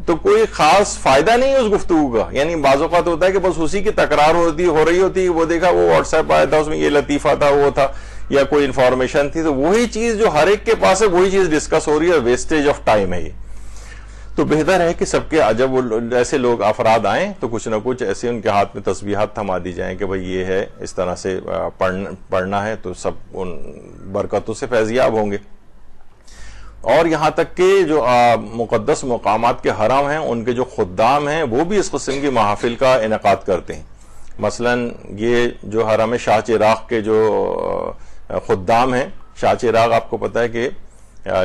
تو کوئی خاص فائدہ نہیں ہے اس گفتگو کا. یعنی بعض اوقات ہوتا ہے کہ بس اسی کی تکرار ہو رہی ہوتی. وہ دیکھا وہ واٹس ایپ آیا تھا، اس میں یہ لطیفہ تھا، وہ تھا، یا کوئی انفارمیشن تھی، تو وہی چیز جو ہر ایک کے پاس ہے وہی چیز ڈسکس ہو رہی ہے. ویسٹیج آف ٹائم ہے یہ. تو بہتر ہے کہ سب کے جب وہ ایسے لوگ افراد آئیں تو کچھ نہ کچھ ایسے ان کے ہاتھ میں تسبیحات تھما دی جائیں کہ بھئی یہ ہے، اس طرح سے پڑھنا ہے، تو سب ان برکتوں سے فیضیاب ہوں گے۔ اور یہاں تک کہ جو مقدس مقامات کے حرم ہیں ان کے جو خدام ہیں وہ بھی اس قسم کی محافل کا انعقاد کرتے ہیں۔ مثلا یہ جو حرم شاہ چراغ کے جو خدام ہیں، شاہ چراغ آپ کو پتہ ہے کہ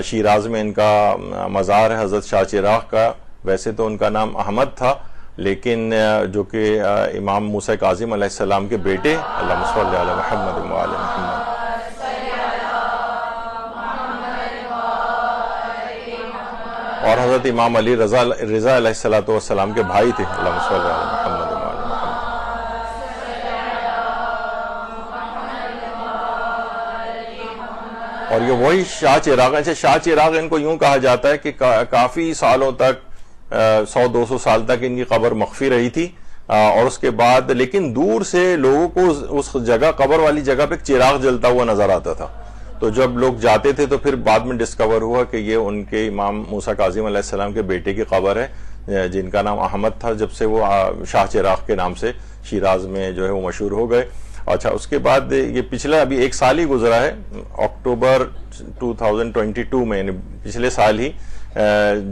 شیراز میں ان کا مزار ہے حضرت شاہ چراغ کا، ویسے تو ان کا نام احمد تھا، لیکن جو کہ امام موسیٰ کاظم علیہ السلام کے بیٹے، اللہم صلی علی محمد و آل محمد، اور حضرت امام علی رضا علیہ السلام کے بھائی تھے، اللہم صلی علی محمد و آل محمد۔ اور یہ وہی شاہ چراغ ہے۔ شاہ چراغ ان کو یوں کہا جاتا ہے کہ کافی سالوں تک 100-200 سال تک ان کی قبر مخفی رہی تھی، اور اس کے بعد لیکن دور سے لوگوں کو اس جگہ، قبر والی جگہ پہ چراغ جلتا ہوا نظر آتا تھا، تو جب لوگ جاتے تھے تو پھر بعد میں ڈسکور ہوا کہ یہ ان کے امام موسیٰ کاظم علیہ السلام کے بیٹے کی قبر ہے، جن کا نام احمد تھا، جب سے وہ شاہ چراغ کے نام سے شیراز میں جو ہے وہ مشہور ہو گئے۔ اچھا، اس کے بعد یہ پچھلا ابھی 1 سال ہی گزرا ہے، اکتوبر 2022 میں، یعنی پچھلے سال ہی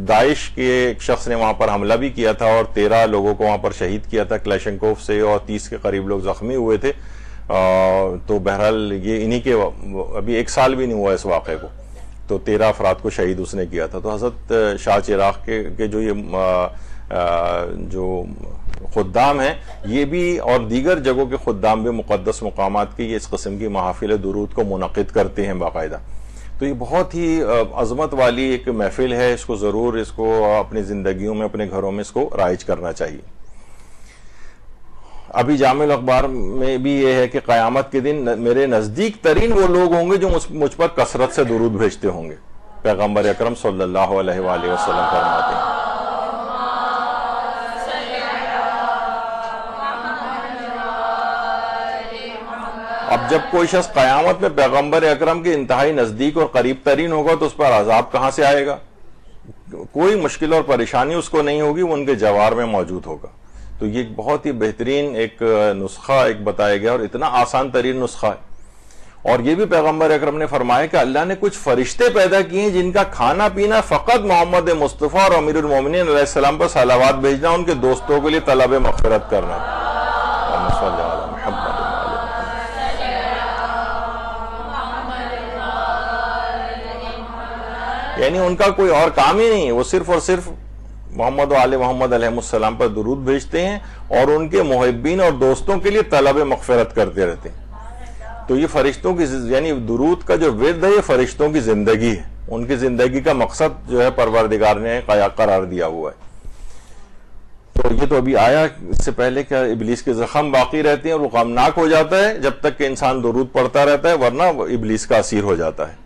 داعش کے ایک شخص نے وہاں پر حملہ بھی کیا تھا اور 13 لوگوں کو وہاں پر شہید کیا تھا کلیشنکوف سے، اور 30 کے قریب لوگ زخمی ہوئے تھے۔ تو بہرحال یہ انہی کے ابھی 1 سال بھی نہیں ہوا اس واقعے کو، تو 13 افراد کو شہید اس نے کیا تھا۔ تو حضرت شاہ چراغ کے جو یہ جو خدام ہیں، یہ بھی اور دیگر جگہوں کے خدام بھی مقدس مقامات کی یہ اس قسم کی محافل درود کو منعقد کرتے ہیں باقاعدہ۔ تو یہ بہت ہی عظمت والی ایک محفل ہے، اس کو ضرور اس کو اپنی زندگیوں میں، اپنے گھروں میں اس کو رائج کرنا چاہیے۔ ابھی جامع الاخبار میں بھی یہ ہے کہ قیامت کے دن میرے نزدیک ترین وہ لوگ ہوں گے جو مجھ پر کثرت سے درود بھیجتے ہوں گے، پیغمبر اکرم صلی اللہ علیہ وآلہ وسلم فرماتے ہیں۔ اب جب کوئی شخص قیامت میں پیغمبر اکرم کے انتہائی نزدیک اور قریب ترین ہوگا تو اس پر عذاب کہاں سے آئے گا؟ کوئی مشکل اور پریشانی اس کو نہیں ہوگی، وہ ان کے جوار میں موجود ہوگا۔ تو یہ بہت ہی بہترین ایک نسخہ ایک بتایا گیا، اور اتنا آسان ترین نسخہ ہے۔ اور یہ بھی پیغمبر اکرم نے فرمایا کہ اللہ نے کچھ فرشتے پیدا کیے ہیں جن کا کھانا پینا فقط محمد مصطفیٰ اور امیر المومنین علیہ السلام پر صلوات بھیجنا، ان کے دوستوں کے لیے طلب مغفرت کرنا۔ یعنی ان کا کوئی اور کام ہی نہیں ہے، وہ صرف اور صرف محمد و آل محمد علیہ السلام پر درود بھیجتے ہیں اور ان کے محبین اور دوستوں کے لیے طلب مغفرت کرتے رہتے ہیں۔ تو یہ فرشتوں کی یعنی درود کا جو ورد ہے یہ فرشتوں کی زندگی ہے، ان کی زندگی کا مقصد جو ہے پروردگار نے قرار دیا ہوا ہے۔ تو یہ تو ابھی آیا، اس سے پہلے کہ ابلیس کے زخم باقی رہتے ہیں اور وہ غمناک ہو جاتا ہے جب تک کہ انسان درود پڑھتا رہتا ہے، ورنہ وہ ابلیس کا اسیر ہو جاتا ہے۔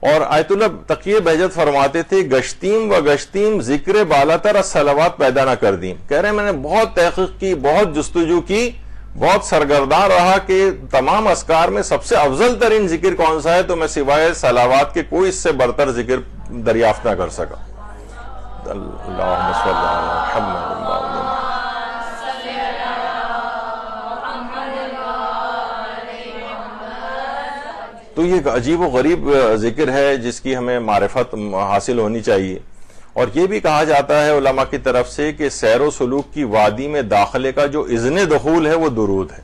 اور آیت اللہ تقی بہجت فرماتے تھے، گشتیم و گشتیم ذکر بالاتر الصلوات پیدا نہ کر دیں۔ کہہ رہے ہیں میں نے بہت تحقیق کی، بہت جستجو کی، بہت سرگرداں رہا کہ تمام اذکار میں سب سے افضل ترین ذکر کون سا ہے، تو میں سوائے صلوات کے کوئی اس سے برتر ذکر دریافت نہ کر سکا۔ اللہم صلی علی محمد۔ تو یہ ایک عجیب و غریب ذکر ہے جس کی ہمیں معرفت حاصل ہونی چاہیے۔ اور یہ بھی کہا جاتا ہے علماء کی طرف سے کہ سیر و سلوک کی وادی میں داخلے کا جو اذن دخول ہے وہ درود ہے۔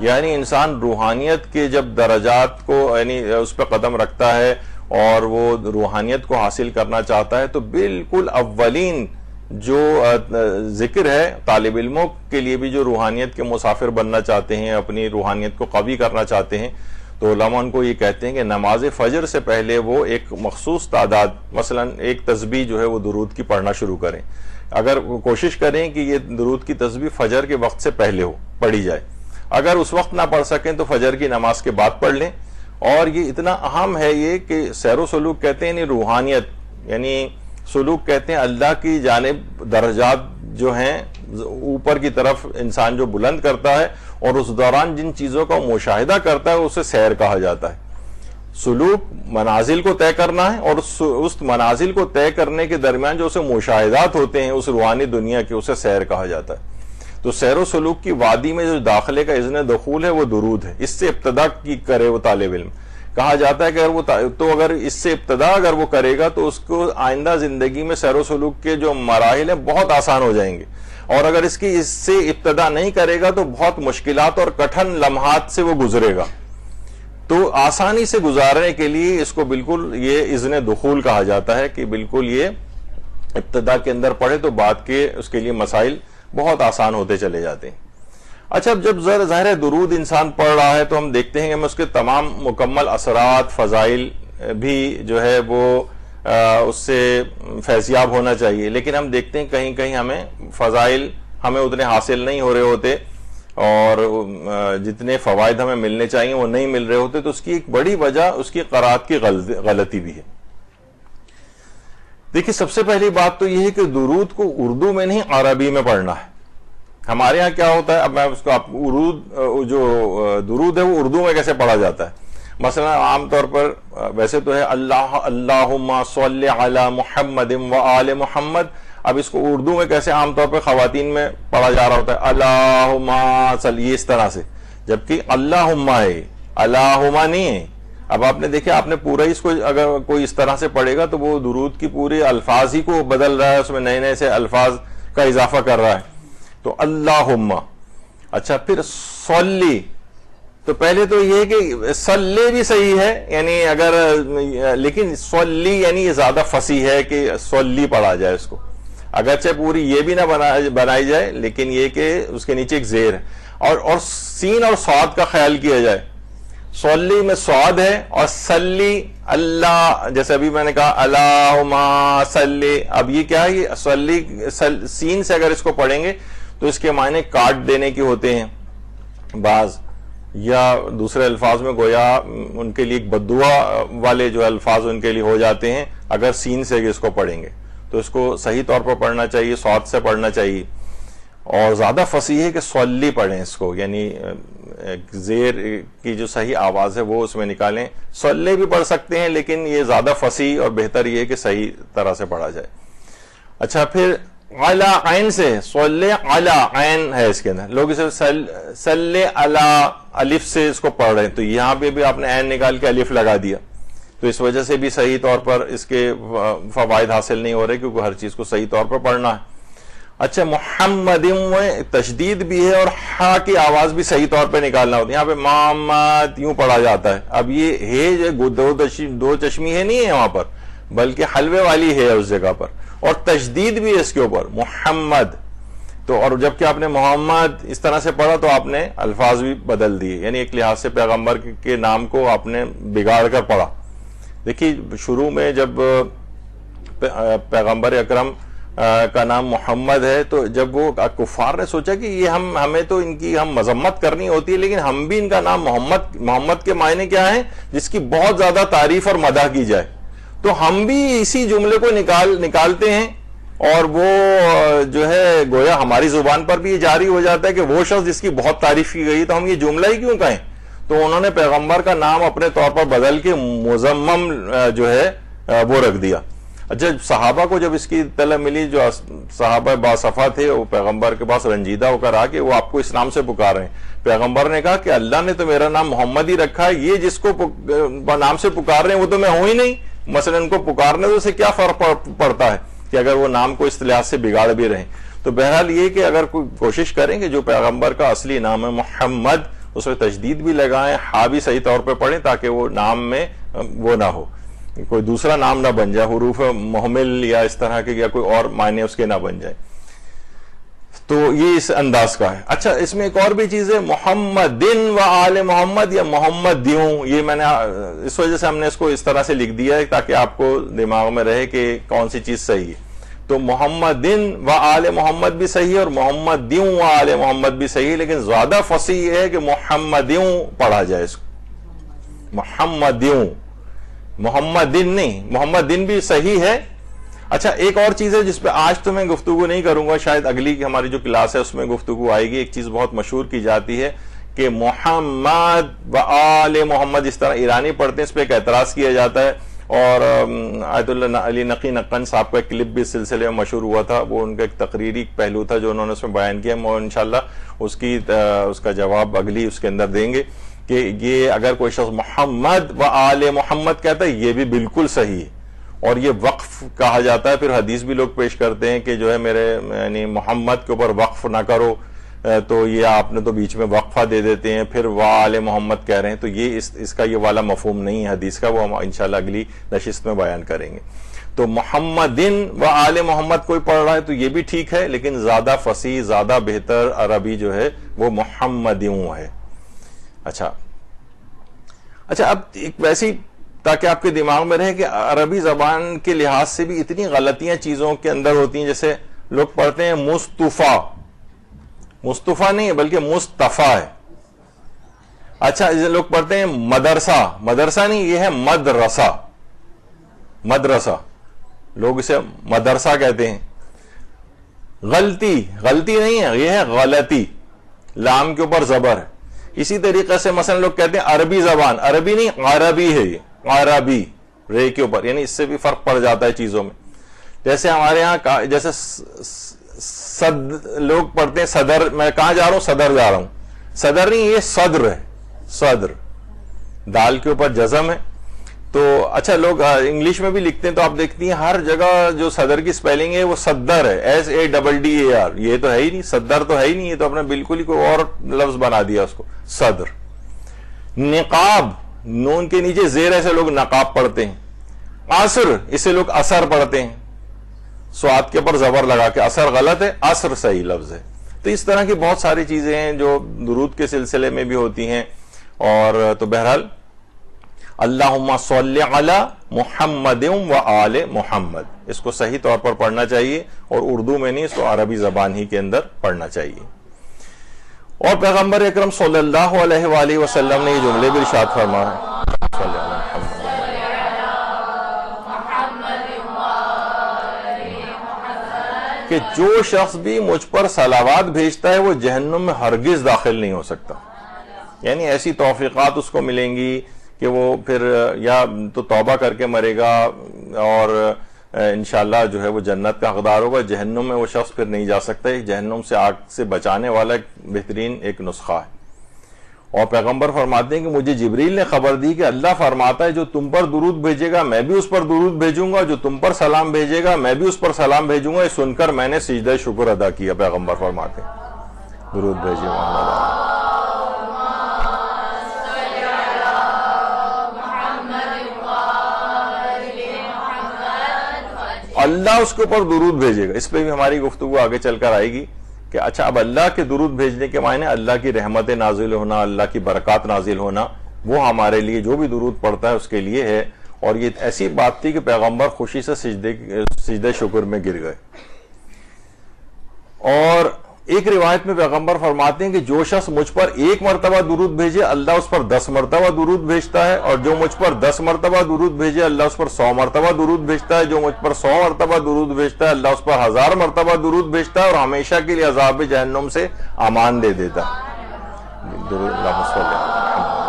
یعنی انسان روحانیت کے جب درجات کو یعنی اس پہ قدم رکھتا ہے اور وہ روحانیت کو حاصل کرنا چاہتا ہے، تو بالکل اولین جو ذکر ہے طالب علموں کے لیے بھی جو روحانیت کے مسافر بننا چاہتے ہیں، اپنی روحانیت کو قوی کرنا چاہتے ہیں، تو علماء ان کو یہ کہتے ہیں کہ نماز فجر سے پہلے وہ ایک مخصوص تعداد، مثلا ایک تسبیح جو ہے وہ درود کی پڑھنا شروع کریں۔ اگر کوشش کریں کہ یہ درود کی تسبیح فجر کے وقت سے پہلے ہو پڑھی جائے، اگر اس وقت نہ پڑھ سکیں تو فجر کی نماز کے بعد پڑھ لیں۔ اور یہ اتنا اہم ہے یہ کہ سیر و سلوک کہتے ہیں یعنی روحانیت، یعنی سلوک کہتے ہیں اللہ کی جانب درجات جو ہیں اوپر کی طرف انسان جو بلند کرتا ہے، اور اس دوران جن چیزوں کا مشاہدہ کرتا ہے اسے سیر کہا جاتا ہے۔ سلوک منازل کو طے کرنا ہے، اور اس منازل کو طے کرنے کے درمیان جو اسے مشاہدات ہوتے ہیں اس روحانی دنیا کے، اسے سیر کہا جاتا ہے۔ تو سیر و سلوک کی وادی میں جو داخلے کا اذن دخول ہے وہ درود ہے، اس سے ابتدا کی کرے وہ طالب علم۔ کہا جاتا ہے کہ اگر اس سے ابتدا اگر وہ کرے گا تو اس کو آئندہ زندگی میں سیر و سلوک کے جو مراحل ہیں بہت آسان ہو جائیں گے، اور اگر اس سے ابتدا نہیں کرے گا تو بہت مشکلات اور کٹھن لمحات سے وہ گزرے گا۔ تو آسانی سے گزارنے کے لیے اس کو بالکل یہ اذن دخول کہا جاتا ہے کہ بالکل یہ ابتدا کے اندر پڑھے تو بعد کے اس کے لیے مسائل بہت آسان ہوتے چلے جاتے ہیں۔ اچھا، جب ظاہر ہے درود انسان پڑھ رہا ہے تو ہم دیکھتے ہیں کہ اس کے تمام مکمل اثرات، فضائل بھی جو ہے وہ اس سے فیضیاب ہونا چاہیے، لیکن ہم دیکھتے ہیں کہیں کہیں ہمیں فضائل ہمیں اتنے حاصل نہیں ہو رہے ہوتے، اور جتنے فوائد ہمیں ملنے چاہیے وہ نہیں مل رہے ہوتے۔ تو اس کی ایک بڑی وجہ اس کی قرات کی غلطی بھی ہے۔ دیکھیے، سب سے پہلی بات تو یہ ہے کہ درود کو اردو میں نہیں عربی میں پڑھنا ہے۔ ہمارے ہاں کیا ہوتا ہے، اب میں اس کو جو درود ہے وہ اردو میں کیسے پڑھا جاتا ہے۔ مثلا عام طور پر ویسے تو ہے اللہم صلی علی محمد و آل محمد، اب اس کو اردو میں کیسے عام طور پر خواتین میں پڑھا جا رہا ہوتا ہے، اللہم صلی، اس طرح سے، جبکہ اللہم ہے، اللہم نہیں ہے۔ اب آپ نے دیکھا، آپ نے پورا اس کو اگر کوئی اس طرح سے پڑھے گا تو وہ درود کی پورے الفاظ ہی کو بدل رہا ہے، اس میں نئے نئے سے الفاظ کا اضافہ کر رہا ہے۔ تو اللہم، اچھا پھر صلی، تو پہلے تو یہ کہ صلی بھی صحیح ہے، یعنی اگر، لیکن صلی یعنی یہ زیادہ فصیح ہے کہ صلی پڑھا جائے اس کو، اگرچہ پوری یہ بھی نہ بنائی جائے، لیکن یہ کہ اس کے نیچے ایک زیر ہے، اور سین اور صاد کا خیال کیا جائے۔ صلی میں صاد ہے، اور صلی اللہ، جیسے ابھی میں نے کہا اللہم صلی، اب یہ کیا ہے، یہ صلی سین سے اگر اس کو پڑھیں گے تو اس کے معنی کاٹ دینے کے ہوتے ہیں بعض، یا دوسرے الفاظ میں گویا ان کے لیے ایک بددعا والے جو الفاظ ان کے لیے ہو جاتے ہیں اگر سین سے اس کو پڑھیں گے۔ تو اس کو صحیح طور پر پڑھنا چاہیے، صاد سے پڑھنا چاہیے، اور زیادہ فصیح ہے کہ صلی پڑھیں اس کو، یعنی زیر کی جو صحیح آواز ہے وہ اس میں نکالیں۔ صلی بھی پڑھ سکتے ہیں، لیکن یہ زیادہ فصیح اور بہتر یہ ہے کہ صحیح طرح سے پڑھا جائے۔ اچھا، پھر علی عین سے، صلی علی عین ہے اس کے اندر، لوگ اسے صلی علی الف سے اس کو پڑھ رہے ہیں، تو یہاں پہ بھی آپ نے عین نکال کے الف لگا دیا، تو اس وجہ سے بھی صحیح طور پر اس کے فوائد حاصل نہیں ہو رہے، کیونکہ ہر چیز کو صحیح طور پر پڑھنا ہے۔ اچھا، محمد میں تشدید بھی ہے، اور ہا کی آواز بھی صحیح طور پہ نکالنا ہوتی ہے۔ یہاں پہ محمد یوں پڑھا جاتا ہے، اب یہ ہے جو دو چشمی ہے نہیں ہے وہاں پر، بلکہ حلوے والی ہے اس جگہ پر، اور تشدید بھی ہے اس کے اوپر، محمد۔ تو اور جب کہ آپ نے محمد اس طرح سے پڑھا تو آپ نے الفاظ بھی بدل دیے، یعنی ایک لحاظ سے پیغمبر کے نام کو آپ نے بگاڑ کر پڑھا۔ دیکھیے، شروع میں جب پیغمبر اکرم کا نام محمد ہے تو جب وہ کفار نے سوچا کہ یہ ہمیں تو ان کی ہم مذمت کرنی ہوتی ہے، لیکن ہم بھی ان کا نام محمد کے معنی کیا ہیں، جس کی بہت زیادہ تعریف اور مدح کی جائے، تو ہم بھی اسی جملے کو نکالتے ہیں، اور وہ جو ہے گویا ہماری زبان پر بھی یہ جاری ہو جاتا ہے کہ وہ شخص جس کی بہت تعریف کی گئی تو ہم یہ جملہ ہی کیوں کہیں۔ تو انہوں نے پیغمبر کا نام اپنے طور پر بدل کے مزمم جو ہے وہ رکھ دیا۔ اچھا، صحابہ کو جب اس کی اطلاع ملی، جو صحابہ باصفا تھے، وہ پیغمبر کے پاس رنجیدہ ہو کر آ کے وہ آپ کو اس نام سے پکار رہے ہیں۔ پیغمبر نے کہا کہ اللہ نے تو میرا نام محمد ہی رکھا ہے، یہ جس کو نام سے پکار رہے ہیں وہ تو میں ہوں ہی نہیں، مثلا ان کو پکارنے سے کیا فرق پڑتا ہے کہ اگر وہ نام کو اس لحاظ سے بگاڑ بھی رہے۔ تو بہرحال یہ کہ اگر کوئی کوشش کریں کہ جو پیغمبر کا اصلی نام ہے محمد، اس میں تشدید بھی لگائیں، ہا بھی صحیح طور پہ پڑھیں، تاکہ وہ نام میں وہ نہ ہو، کوئی دوسرا نام نہ بن جائے، حروف محمل یا اس طرح کے، یا کوئی اور معنی اس کے نہ بن جائے۔ تو یہ اس انداز کا ہے۔ اچھا، اس میں ایک اور بھی چیز ہے، محمدن و آل محمد یا محمدیوں، یہ میں نے اس وجہ سے ہم نے اس کو اس طرح سے لکھ دیا ہے تاکہ آپ کو دماغ میں رہے کہ کون سی چیز صحیح ہے۔ تو محمدن و آل محمد بھی صحیح ہے، اور محمدیوں و آل محمد بھی صحیح ہے، لیکن زیادہ فصیح ہے کہ محمدیوں پڑھا جائے اس کو، محمدیوں، محمدن نہیں، محمدن بھی صحیح ہے۔ اچھا، ایک اور چیز ہے جس پہ آج تو میں گفتگو نہیں کروں گا، شاید اگلی ہماری جو کلاس ہے اس میں گفتگو آئے گی۔ ایک چیز بہت مشہور کی جاتی ہے کہ محمد و آل محمد اس طرح ایرانی پڑھتے ہیں، اس پہ ایک اعتراض کیا جاتا ہے، اور آیت اللہ علی نقی نقن صاحب کا ایک کلپ بھی اس سلسلے میں مشہور ہوا تھا، وہ ان کا ایک تقریری پہلو تھا جو انہوں نے اس میں بیان کیا، اور انشاءاللہ اس کا جواب اگلی اس کے اندر دیں گے کہ یہ اگر کوئی شخص محمد و آل محمد کہتا ہے یہ بھی بالکل صحیح ہے، اور یہ وقف کہا جاتا ہے۔ پھر حدیث بھی لوگ پیش کرتے ہیں کہ جو ہے میرے یعنی محمد کے اوپر وقف نہ کرو، تو یہ آپ نے تو بیچ میں وقفہ دے دیتے ہیں، پھر وآل محمد کہہ رہے ہیں، تو یہ اس کا یہ والا مفہوم نہیں ہے حدیث کا، وہ ہم انشاءاللہ اگلی نشست میں بیان کریں گے۔ تو محمدن و آل محمد کوئی پڑھ رہا ہے تو یہ بھی ٹھیک ہے، لیکن زیادہ فصیح، زیادہ بہتر عربی جو ہے وہ محمدیوں ہے۔ اچھا اب ایک ویسی، تاکہ آپ کے دماغ میں رہے کہ عربی زبان کے لحاظ سے بھی اتنی غلطیاں چیزوں کے اندر ہوتی ہیں، جیسے لوگ پڑھتے ہیں مصطفیٰ نہیں ہے بلکہ مصطفیٰ ہے۔ اچھا لوگ پڑھتے ہیں مدرسہ نہیں، یہ ہے مدرسہ، لوگ اسے مدرسہ کہتے ہیں۔ غلطی نہیں ہے، یہ ہے غلطی، لام کے اوپر زبر ہے۔ اسی طریقے سے مثلا لوگ کہتے ہیں عربی زبان، عربی نہیں عربی ہے، یہ عربی رے کے اوپر، یعنی اس سے بھی فرق پڑ جاتا ہے چیزوں میں۔ جیسے ہمارے ہاں جیسے لوگ پڑھتے ہیں صدر، میں کہاں جا رہا ہوں؟ صدر جا رہا ہوں، صدر نہیں، یہ صدر ہے، صدر دال کے اوپر جزم ہے۔ تو اچھا لوگ انگلش میں بھی لکھتے ہیں تو آپ دیکھتی ہیں ہر جگہ جو صدر کی سپیلنگ ہے وہ صدر ہے، SADDAR، یہ تو ہے ہی نہیں، صدر تو ہے ہی نہیں، یہ تو اپنے بالکل ہی کوئی اور لفظ بنا دیا اس کو، صدر۔ نقاب، نون کے نیچے زیر ایسے لوگ نقاب پڑھتے ہیں۔ عصر، اسے لوگ اثر پڑھتے ہیں، سواد کے اوپر زبر لگا کے، اثر غلط ہے، عصر صحیح لفظ ہے۔ تو اس طرح کی بہت ساری چیزیں ہیں جو درود کے سلسلے میں بھی ہوتی ہیں۔ اور تو بہرحال اللہم صلی علی محمد و آل محمد، اس کو صحیح طور پر پڑھنا چاہیے، اور اردو میں نہیں، اس کو عربی زبان ہی کے اندر پڑھنا چاہیے۔ اور پیغمبر اکرم صلی اللہ علیہ وآلہ وسلم نے یہ جملے بھی ارشاد فرمائے کہ جو شخص بھی مجھ پر صلوات بھیجتا ہے وہ جہنم میں ہرگز داخل نہیں ہو سکتا۔ یعنی ایسی توفیقات اس کو ملیں گی کہ وہ پھر یا تو توبہ کر کے مرے گا اور انشاءاللہ جو ہے وہ جنت کا حقدار ہوگا، جہنم میں وہ شخص پھر نہیں جا سکتا۔ جہنم سے آگ سے بچانے والا بہترین ایک نسخہ ہے۔ اور پیغمبر فرماتے ہیں کہ مجھے جبریل نے خبر دی کہ اللہ فرماتا ہے جو تم پر درود بھیجے گا میں بھی اس پر درود بھیجوں گا، جو تم پر سلام بھیجے گا میں بھی اس پر سلام بھیجوں گا۔ یہ سن کر میں نے سجدہ شکر ادا کیا، پیغمبر فرماتے ہیں درود بھیجے محمد۔ اللہ اس کے اوپر درود بھیجے گا، اس پہ بھی ہماری گفتگو آگے چل کر آئے گی کہ اچھا اب اللہ کے درود بھیجنے کے معنی اللہ کی رحمت نازل ہونا، اللہ کی برکات نازل ہونا، وہ ہمارے لیے جو بھی درود پڑھتا ہے اس کے لیے ہے۔ اور یہ ایسی بات تھی کہ پیغمبر خوشی سے سجدہ شکر میں گر گئے۔ اور ایک روایت میں پیغمبر فرماتے ہیں کہ جو شخص مجھ پر 1 مرتبہ درود بھیجے اللہ اس پر 10 مرتبہ درود بھیجتا ہے، اور جو مجھ پر 10 مرتبہ درود بھیجے اللہ اس پر 100 مرتبہ درود بھیجتا ہے، جو مجھ پر 100 مرتبہ درود بھیجتا ہے اللہ اس پر 1000 مرتبہ درود بھیجتا ہے، اور ہمیشہ کے لیے عذاب جہنم سے امان دے دیتا ہے۔ درود اللہ صلی اللہ علیہ وسلم۔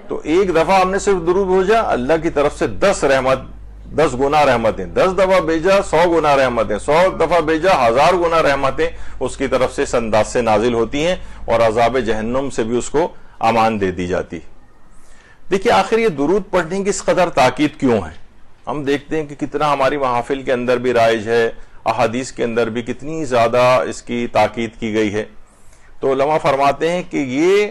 تو ایک دفعہ ہم نے صرف درود بھیجا، اللہ کی طرف سے 10 گنا رحمتیں، 10 دفعہ بھیجا 100 گنا رحمتیں، 100 دفعہ بھیجا 1000 گنا رحمتیں اس کی طرف سے اس انداز سے نازل ہوتی ہیں، اور عذاب جہنم سے بھی اس کو امان دے دی جاتی۔ دیکھیے آخر یہ درود پڑھنے کی اس قدر تاکید کیوں ہے؟ ہم دیکھتے ہیں کہ کتنا ہماری محافل کے اندر بھی رائج ہے، احادیث کے اندر بھی کتنی زیادہ اس کی تاکید کی گئی ہے۔ تو علماء فرماتے ہیں کہ یہ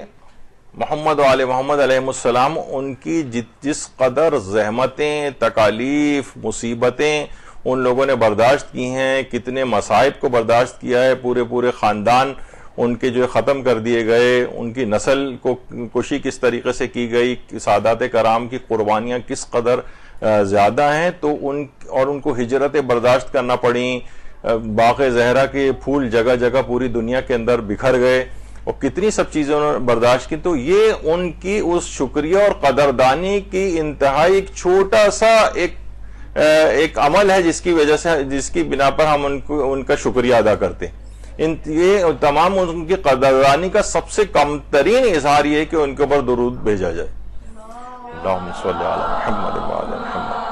محمد و آل محمد علیہ السلام ان کی جس قدر زحمتیں، تکالیف، مصیبتیں ان لوگوں نے برداشت کی ہیں، کتنے مصائب کو برداشت کیا ہے، پورے خاندان ان کے جو ختم کر دیے گئے، ان کی نسل کو کشی کس طریقے سے کی گئی، سادات کرام کی قربانیاں کس قدر زیادہ ہیں، تو ان کو ہجرتیں برداشت کرنا پڑیں، باغ زہرا کے پھول جگہ جگہ پوری دنیا کے اندر بکھر گئے، اور کتنی سب چیزیں انہوں نے برداشت کی۔ تو یہ ان کی اس شکریہ اور قدردانی کی انتہائی ایک چھوٹا سا ایک ایک عمل ہے جس کی وجہ سے، جس کی بنا پر ہم ان کا شکریہ ادا کرتے ہیں۔ یہ تمام ان کی قدردانی کا سب سے کم ترین اظہار یہ ہے کہ ان کے اوپر درود بھیجا جائے۔ اللہم صلی علی محمد وعلی محمد۔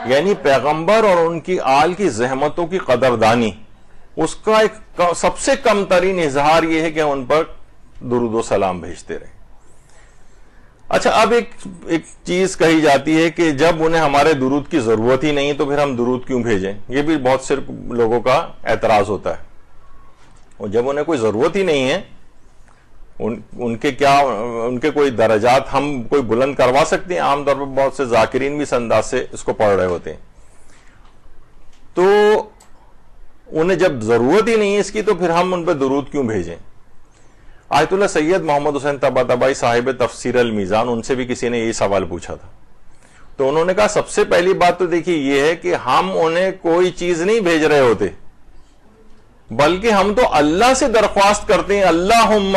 یعنی پیغمبر اور ان کی آل کی زحمتوں کی قدردانی، اس کا ایک سب سے کم ترین اظہار یہ ہے کہ ان پر درود و سلام بھیجتے رہے۔ اچھا، اب ایک چیز کہی جاتی ہے کہ جب انہیں ہمارے درود کی ضرورت ہی نہیں تو پھر ہم درود کیوں بھیجیں؟ یہ بھی بہت سے لوگوں کا اعتراض ہوتا ہے۔ اور جب انہیں کوئی ضرورت ہی نہیں ہے، ان کے کوئی درجات ہم کوئی بلند کروا سکتے ہیں؟ عام طور پر بہت سے ذاکرین بھی اس انداز سے اس کو پڑھ رہے ہوتے ہیں۔ تو انہیں جب ضرورت ہی نہیں ہے اس کی تو پھر ہم ان پہ درود کیوں بھیجیں؟ آیت اللہ سید محمد حسین طباطبائی صاحب تفسیر المیزان، ان سے بھی کسی نے یہی سوال پوچھا تھا، تو انہوں نے کہا سب سے پہلی بات تو دیکھیے یہ ہے کہ ہم انہیں کوئی چیز نہیں بھیج رہے ہوتے، بلکہ ہم تو اللہ سے درخواست کرتے ہیں، اللہم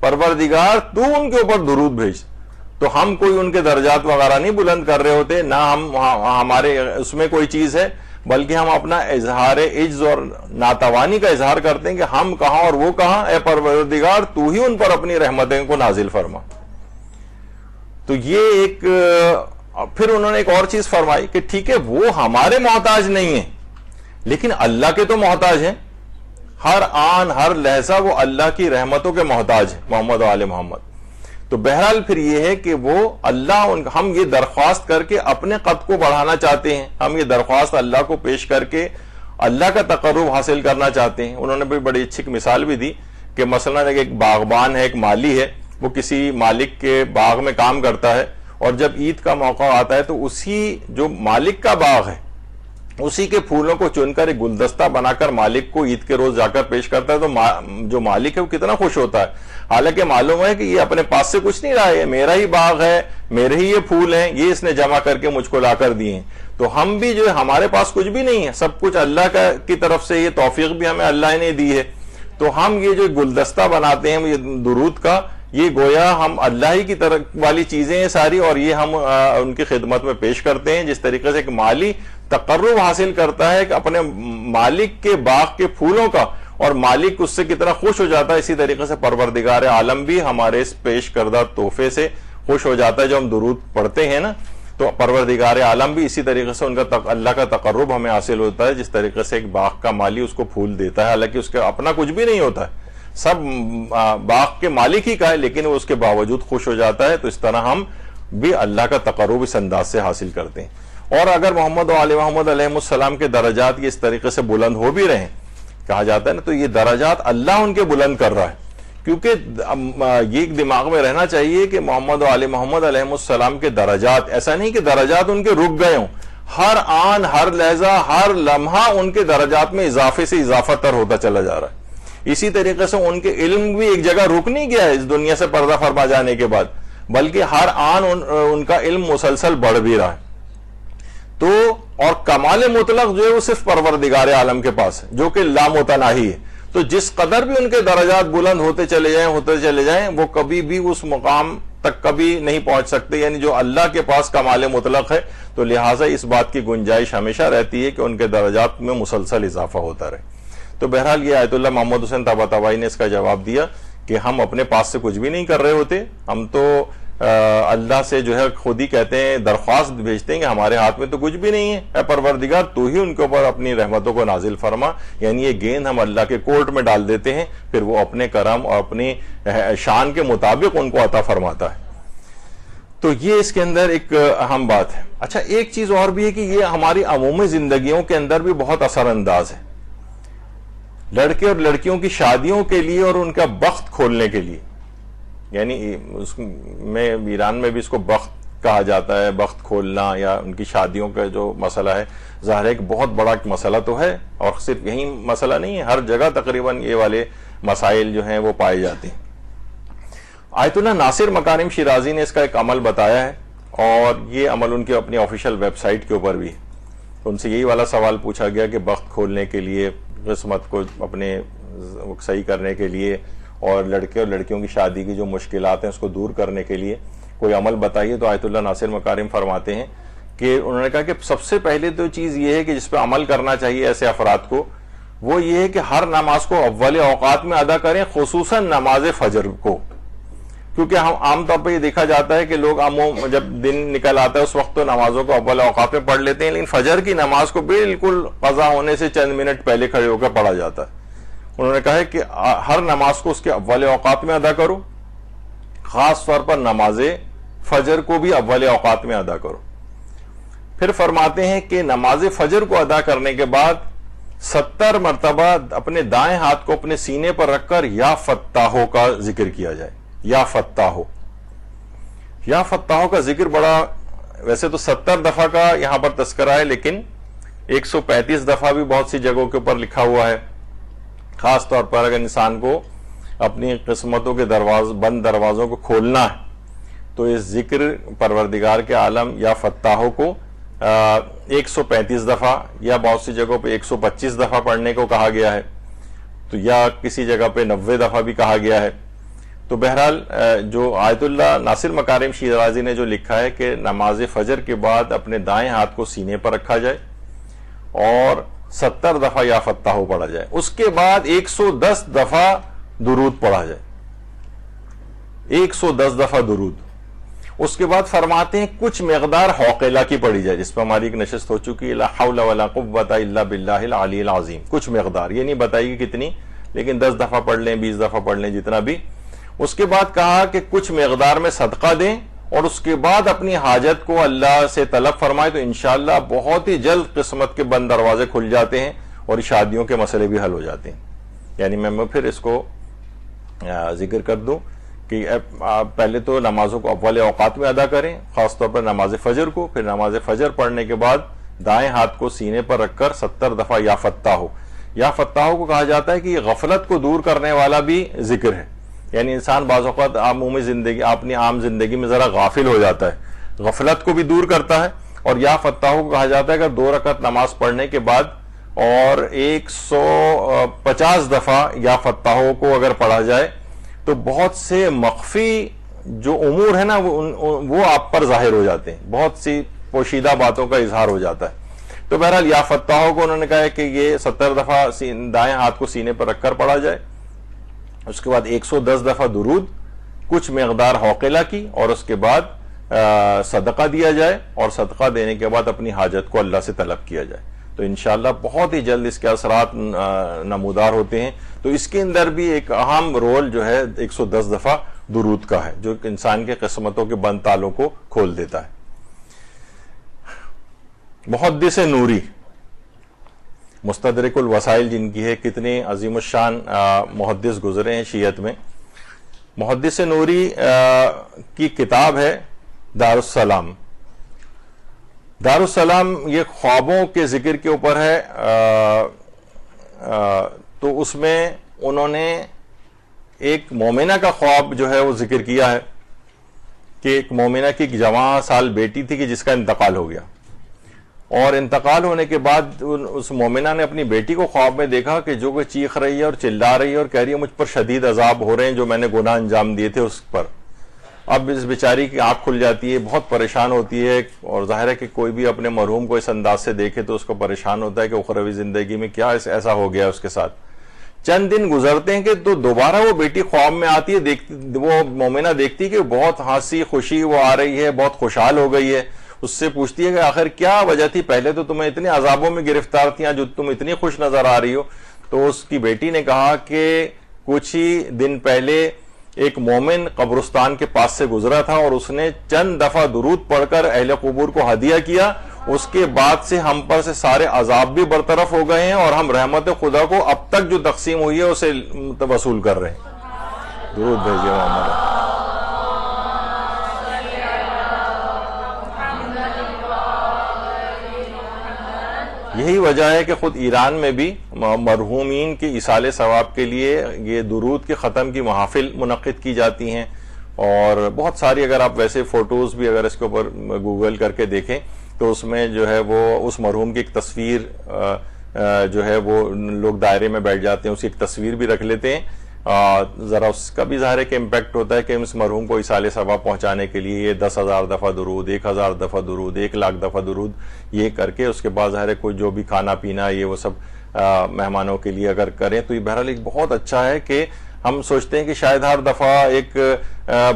پروردگار تو ان کے اوپر درود بھیج۔ تو ہم کوئی ان کے درجات وغیرہ نہیں بلند کر رہے ہوتے، نہ ہمارے اس میں کوئی چیز ہے، بلکہ ہم اپنا اظہار عجز اور ناتوانی کا اظہار کرتے ہیں کہ ہم کہاں اور وہ کہاں، اے پروردگار تو ہی ان پر اپنی رحمتیں کو نازل فرما۔ تو یہ ایک، پھر انہوں نے ایک اور چیز فرمائی کہ ٹھیک ہے وہ ہمارے محتاج نہیں ہیں لیکن اللہ کے تو محتاج ہیں، ہر آن ہر لہجہ وہ اللہ کی رحمتوں کے محتاج ہیں، محمد و آل محمد۔ تو بہرحال پھر یہ ہے کہ وہ اللہ، ہم یہ درخواست کر کے اپنے قد کو بڑھانا چاہتے ہیں، ہم یہ درخواست اللہ کو پیش کر کے اللہ کا تقرب حاصل کرنا چاہتے ہیں۔ انہوں نے بھی بڑی اچھی مثال بھی دی کہ مثلا ایک باغبان ہے، ایک مالی ہے، وہ کسی مالک کے باغ میں کام کرتا ہے، اور جب عید کا موقع آتا ہے تو اسی جو مالک کا باغ ہے اسی کے پھولوں کو چن کر ایک گلدستہ بنا کر مالک کو عید کے روز جا کر پیش کرتا ہے، تو جو مالک ہے وہ کتنا خوش ہوتا ہے، حالانکہ معلوم ہے کہ یہ اپنے پاس سے کچھ نہیں رہا ہے، میرا ہی باغ ہے، میرے ہی یہ پھول ہیں، یہ اس نے جمع کر کے مجھ کو لا کر دیے ہیں۔ تو ہم بھی جو ہے ہمارے پاس کچھ بھی نہیں ہے، سب کچھ اللہ کی طرف سے، یہ توفیق بھی ہمیں اللہ نے دی ہے۔ تو ہم یہ جو گلدستہ بناتے ہیں یہ درود کا، یہ گویا ہم اللہ ہی کی طرف والی چیزیں ہیں ساری، اور یہ ہم ان کی خدمت میں پیش کرتے ہیں۔ جس طریقے سے ایک مالی تقرب حاصل کرتا ہے کہ اپنے مالک کے باغ کے پھولوں کا، اور مالک اس سے کتنا خوش ہو جاتا ہے، اسی طریقے سے پروردگار عالم بھی ہمارے اس پیش کردہ تحفے سے خوش ہو جاتا ہے۔ جو ہم درود پڑھتے ہیں نا، تو پروردگار عالم بھی اسی طریقے سے ان کا اللہ کا تقرب ہمیں حاصل ہوتا ہے، جس طریقے سے ایک باغ کا مالی اس کو پھول دیتا ہے، حالانکہ اس کا اپنا کچھ بھی نہیں ہوتا ہے، سب باغ کے مالک ہی کا ہے، لیکن وہ اس کے باوجود خوش ہو جاتا ہے۔ تو اس طرح ہم بھی اللہ کا تقرب اس انداز سے حاصل کرتے ہیں۔ اور اگر محمد و آل محمد علیہ السلام کے درجات یہ اس طریقے سے بلند ہو بھی رہے ہیں، کہا جاتا ہے نا، تو یہ درجات اللہ ان کے بلند کر رہا ہے، کیونکہ یہ دماغ میں رہنا چاہیے کہ محمد و آل محمد علیہ السلام کے درجات، ایسا نہیں کہ درجات ان کے رک گئے ہوں، ہر آن ہر لہجہ ہر لمحہ ان کے درجات میں اضافے سے اضافہ تر ہوتا چلا جا رہا ہے۔ اسی طریقے سے ان کے علم بھی ایک جگہ رک نہیں گیا ہے اس دنیا سے پردہ فرما جانے کے بعد، بلکہ ہر آن ان کا علم مسلسل بڑھ بھی رہا ہے۔ تو اور کمال مطلق جو ہے وہ صرف پروردگار عالم کے پاس ہے، جو کہ لامتناہی ہے۔ تو جس قدر بھی ان کے درجات بلند ہوتے چلے جائیں وہ کبھی بھی اس مقام تک کبھی نہیں پہنچ سکتے، یعنی جو اللہ کے پاس کمال مطلق ہے۔ تو لہٰذا اس بات کی گنجائش ہمیشہ رہتی ہے کہ ان کے درجات میں مسلسل اضافہ ہوتا رہے۔ تو بہرحال یہ آیت اللہ محمد حسین طباطبائی نے اس کا جواب دیا کہ ہم اپنے پاس سے کچھ بھی نہیں کر رہے ہوتے، ہم تو اللہ سے جو ہے خود ہی کہتے ہیں، درخواست بھیجتے ہیں کہ ہمارے ہاتھ میں تو کچھ بھی نہیں ہے، اے پروردگار تو ہی ان کے اوپر اپنی رحمتوں کو نازل فرما۔ یعنی یہ گیند ہم اللہ کے کورٹ میں ڈال دیتے ہیں، پھر وہ اپنے کرم اور اپنی شان کے مطابق ان کو عطا فرماتا ہے۔ تو یہ اس کے اندر ایک اہم بات ہے۔ اچھا، ایک چیز اور بھی ہے کہ یہ ہماری عمومی زندگیوں کے اندر بھی بہت اثر انداز ہے، لڑکے اور لڑکیوں کی شادیوں کے لیے اور ان کا بخت کھولنے کے لیے، یعنی اس میں ایران میں بھی اس کو بخت کہا جاتا ہے، بخت کھولنا یا ان کی شادیوں کا جو مسئلہ ہے، ظاہر ہے کہ بہت بڑا مسئلہ تو ہے، اور صرف یہی مسئلہ نہیں ہے، ہر جگہ تقریباً یہ والے مسائل جو ہیں وہ پائے جاتے ہیں۔ آیت اللہ ناصر مکارم شیرازی نے اس کا ایک عمل بتایا ہے، اور یہ عمل ان کے اپنی آفیشیل ویب سائٹ کے اوپر بھی ہے۔ ان سے یہی والا سوال پوچھا گیا کہ بخت کھولنے کے لیے، قسمت کو اپنے صحیح کرنے کے لیے اور لڑکے اور لڑکیوں کی شادی کی جو مشکلات ہیں اس کو دور کرنے کے لیے کوئی عمل بتائیے. تو آیت اللہ ناصر مکارم فرماتے ہیں کہ انہوں نے کہا کہ سب سے پہلے تو چیز یہ ہے کہ جس پہ عمل کرنا چاہیے ایسے افراد کو, وہ یہ ہے کہ ہر نماز کو اول اوقات میں ادا کریں, خصوصاً نماز فجر کو. کیونکہ ہم عام طور پہ یہ دیکھا جاتا ہے کہ لوگ جب دن نکل آتا ہے اس وقت تو نمازوں کو اول اوقات میں پڑھ لیتے ہیں, لیکن فجر کی نماز کو بالکل قضا ہونے سے چند منٹ پہلے کھڑے ہو کر پڑھا جاتا ہے. انہوں نے کہا ہے کہ ہر نماز کو اس کے اول اوقات میں ادا کرو, خاص طور پر نماز فجر کو بھی اول اوقات میں ادا کرو. پھر فرماتے ہیں کہ نماز فجر کو ادا کرنے کے بعد 70 مرتبہ اپنے دائیں ہاتھ کو اپنے سینے پر رکھ کر یا فتاحو کا ذکر کیا جائے. یا فتاحو, یا فتاحو کا ذکر بڑا, ویسے تو 70 دفعہ کا یہاں پر تذکرہ ہے, لیکن 135 دفعہ بھی بہت سی جگہوں کے اوپر لکھا ہوا ہے. خاص طور پر اگر انسان کو اپنی قسمتوں کے بند دروازوں کو کھولنا ہے تو اس ذکر پروردگار کے عالم یا فتاحو کو 135 دفعہ یا بہت سی جگہوں پہ 125 دفعہ پڑھنے کو کہا گیا ہے, تو یا کسی جگہ پہ 90 دفعہ بھی کہا گیا ہے. تو بہرحال جو آیت اللہ ناصر مکارم شیرازی نے جو لکھا ہے کہ نماز فجر کے بعد اپنے دائیں ہاتھ کو سینے پر رکھا جائے اور 70 دفعہ یا فتاحو پڑھا جائے, اس کے بعد 110 دفعہ درود پڑھا جائے, 110 دفعہ درود. اس کے بعد فرماتے ہیں کچھ مقدار حوقلہ کی پڑھی جائے, جس پر ہماری ایک نشست ہو چکی ہے, لا حول ولا قوت الا باللہ العلی العظیم. کچھ مقدار, یہ نہیں بتائی گی کتنی, لیکن 10 دفعہ پڑھ لیں, 20 دفعہ پڑھ لیں, جتنا بھی. اس کے بعد کہا کہ کچھ مقدار میں صدقہ دیں اور اس کے بعد اپنی حاجت کو اللہ سے طلب فرمائے, تو انشاءاللہ بہت ہی جلد قسمت کے بند دروازے کھل جاتے ہیں اور شادیوں کے مسئلے بھی حل ہو جاتے ہیں. یعنی میں پھر اس کو ذکر کر دوں کہ پہلے تو نمازوں کو اول اوقات میں ادا کریں, خاص طور پر نماز فجر کو. پھر نماز فجر پڑھنے کے بعد دائیں ہاتھ کو سینے پر رکھ کر 70 دفعہ یا فتاحو. یا فتاحو کو کہا جاتا ہے کہ یہ غفلت کو دور کرنے والا بھی ذکر ہے. یعنی انسان بعض اوقات عمومی زندگی, اپنی عام زندگی میں ذرا غافل ہو جاتا ہے, غفلت کو بھی دور کرتا ہے. اور یا فتاحو کو کہا جاتا ہے کہ 2 رکعت نماز پڑھنے کے بعد اور 150 دفعہ یا فتاحو کو اگر پڑھا جائے تو بہت سے مخفی جو امور ہے نا وہ آپ پر ظاہر ہو جاتے ہیں, بہت سی پوشیدہ باتوں کا اظہار ہو جاتا ہے. تو بہرحال یا فتاحو کو انہوں نے کہا ہے کہ یہ 70 دفعہ دائیں ہاتھ کو سینے پر رکھ کر پڑھا جائے, اس کے بعد 110 دفعہ درود, کچھ مقدار حوقلہ کی, اور اس کے بعد صدقہ دیا جائے, اور صدقہ دینے کے بعد اپنی حاجت کو اللہ سے طلب کیا جائے. تو انشاءاللہ بہت ہی جلد اس کے اثرات نمودار ہوتے ہیں. تو اس کے اندر بھی ایک اہم رول جو ہے 110 دفعہ درود کا ہے, جو انسان کے قسمتوں کے بند تالوں کو کھول دیتا ہے. محدث نوری, مستدرک الوسائل جن کی ہے, کتنے عظیم الشان محدث گزرے ہیں شیعت میں. محدث نوری کی کتاب ہے دارالسلام. دارالسلام یہ خوابوں کے ذکر کے اوپر ہے. تو اس میں انہوں نے ایک مومنہ کا خواب جو ہے وہ ذکر کیا ہے کہ ایک مومنہ کی ایک جوان سال بیٹی تھی کہ جس کا انتقال ہو گیا, اور انتقال ہونے کے بعد اس مومنہ نے اپنی بیٹی کو خواب میں دیکھا کہ جو وہ چیخ رہی ہے اور چلا رہی ہے اور کہہ رہی ہے مجھ پر شدید عذاب ہو رہے ہیں جو میں نے گناہ انجام دیے تھے اس پر. اب اس بیچاری کی آنکھ کھل جاتی ہے, بہت پریشان ہوتی ہے, اور ظاہر ہے کہ کوئی بھی اپنے مرحوم کو اس انداز سے دیکھے تو اس کو پریشان ہوتا ہے کہ اخروی زندگی میں کیا ایسا ہو گیا اس کے ساتھ. چند دن گزرتے ہیں کہ تو دوبارہ وہ بیٹی خواب میں آتی ہے, وہ مومنہ دیکھتی ہے کہ بہت ہنسی خوشی وہ آ رہی ہے, بہت خوشحال ہو گئی ہے. اس سے پوچھتی ہے کہ آخر کیا وجہ تھی, پہلے تو تمہیں اتنے عذابوں میں گرفتار تھیں, جو تم اتنی خوش نظر آ رہی ہو. تو اس کی بیٹی نے کہا کہ کچھ ہی دن پہلے ایک مومن قبرستان کے پاس سے گزرا تھا اور اس نے چند دفعہ درود پڑھ کر اہل قبور کو ہدیہ کیا, اس کے بعد سے ہم پر سے سارے عذاب بھی برطرف ہو گئے ہیں اور ہم رحمت خدا کو اب تک جو تقسیم ہوئی ہے اسے وصول کر رہے ہیں. درود بھیجیے محمد. یہی وجہ ہے کہ خود ایران میں بھی مرحومین کے ایصال ثواب کے لیے یہ درود کے ختم کی محافل منعقد کی جاتی ہیں, اور بہت ساری اگر آپ ویسے فوٹوز بھی اگر اس کے اوپر گوگل کر کے دیکھیں تو اس میں جو ہے وہ اس مرحوم کی ایک تصویر جو ہے وہ لوگ دائرے میں بیٹھ جاتے ہیں, اس کی ایک تصویر بھی رکھ لیتے ہیں ذرا اس کا بھی ظاہر ہے کہ امپیکٹ ہوتا ہے کہ اس مرحوم کو ایصال ثواب پہنچانے کے لیے یہ 10,000 دفعہ درود، 1,000 دفعہ درود، 1,00,000 دفعہ درود یہ کر کے اس کے بعد ظاہر ہے کوئی جو بھی کھانا پینا یہ وہ سب مہمانوں کے لیے اگر کریں تو یہ بہرحال ایک بہت اچھا ہے کہ ہم سوچتے ہیں کہ شاید ہر دفعہ ایک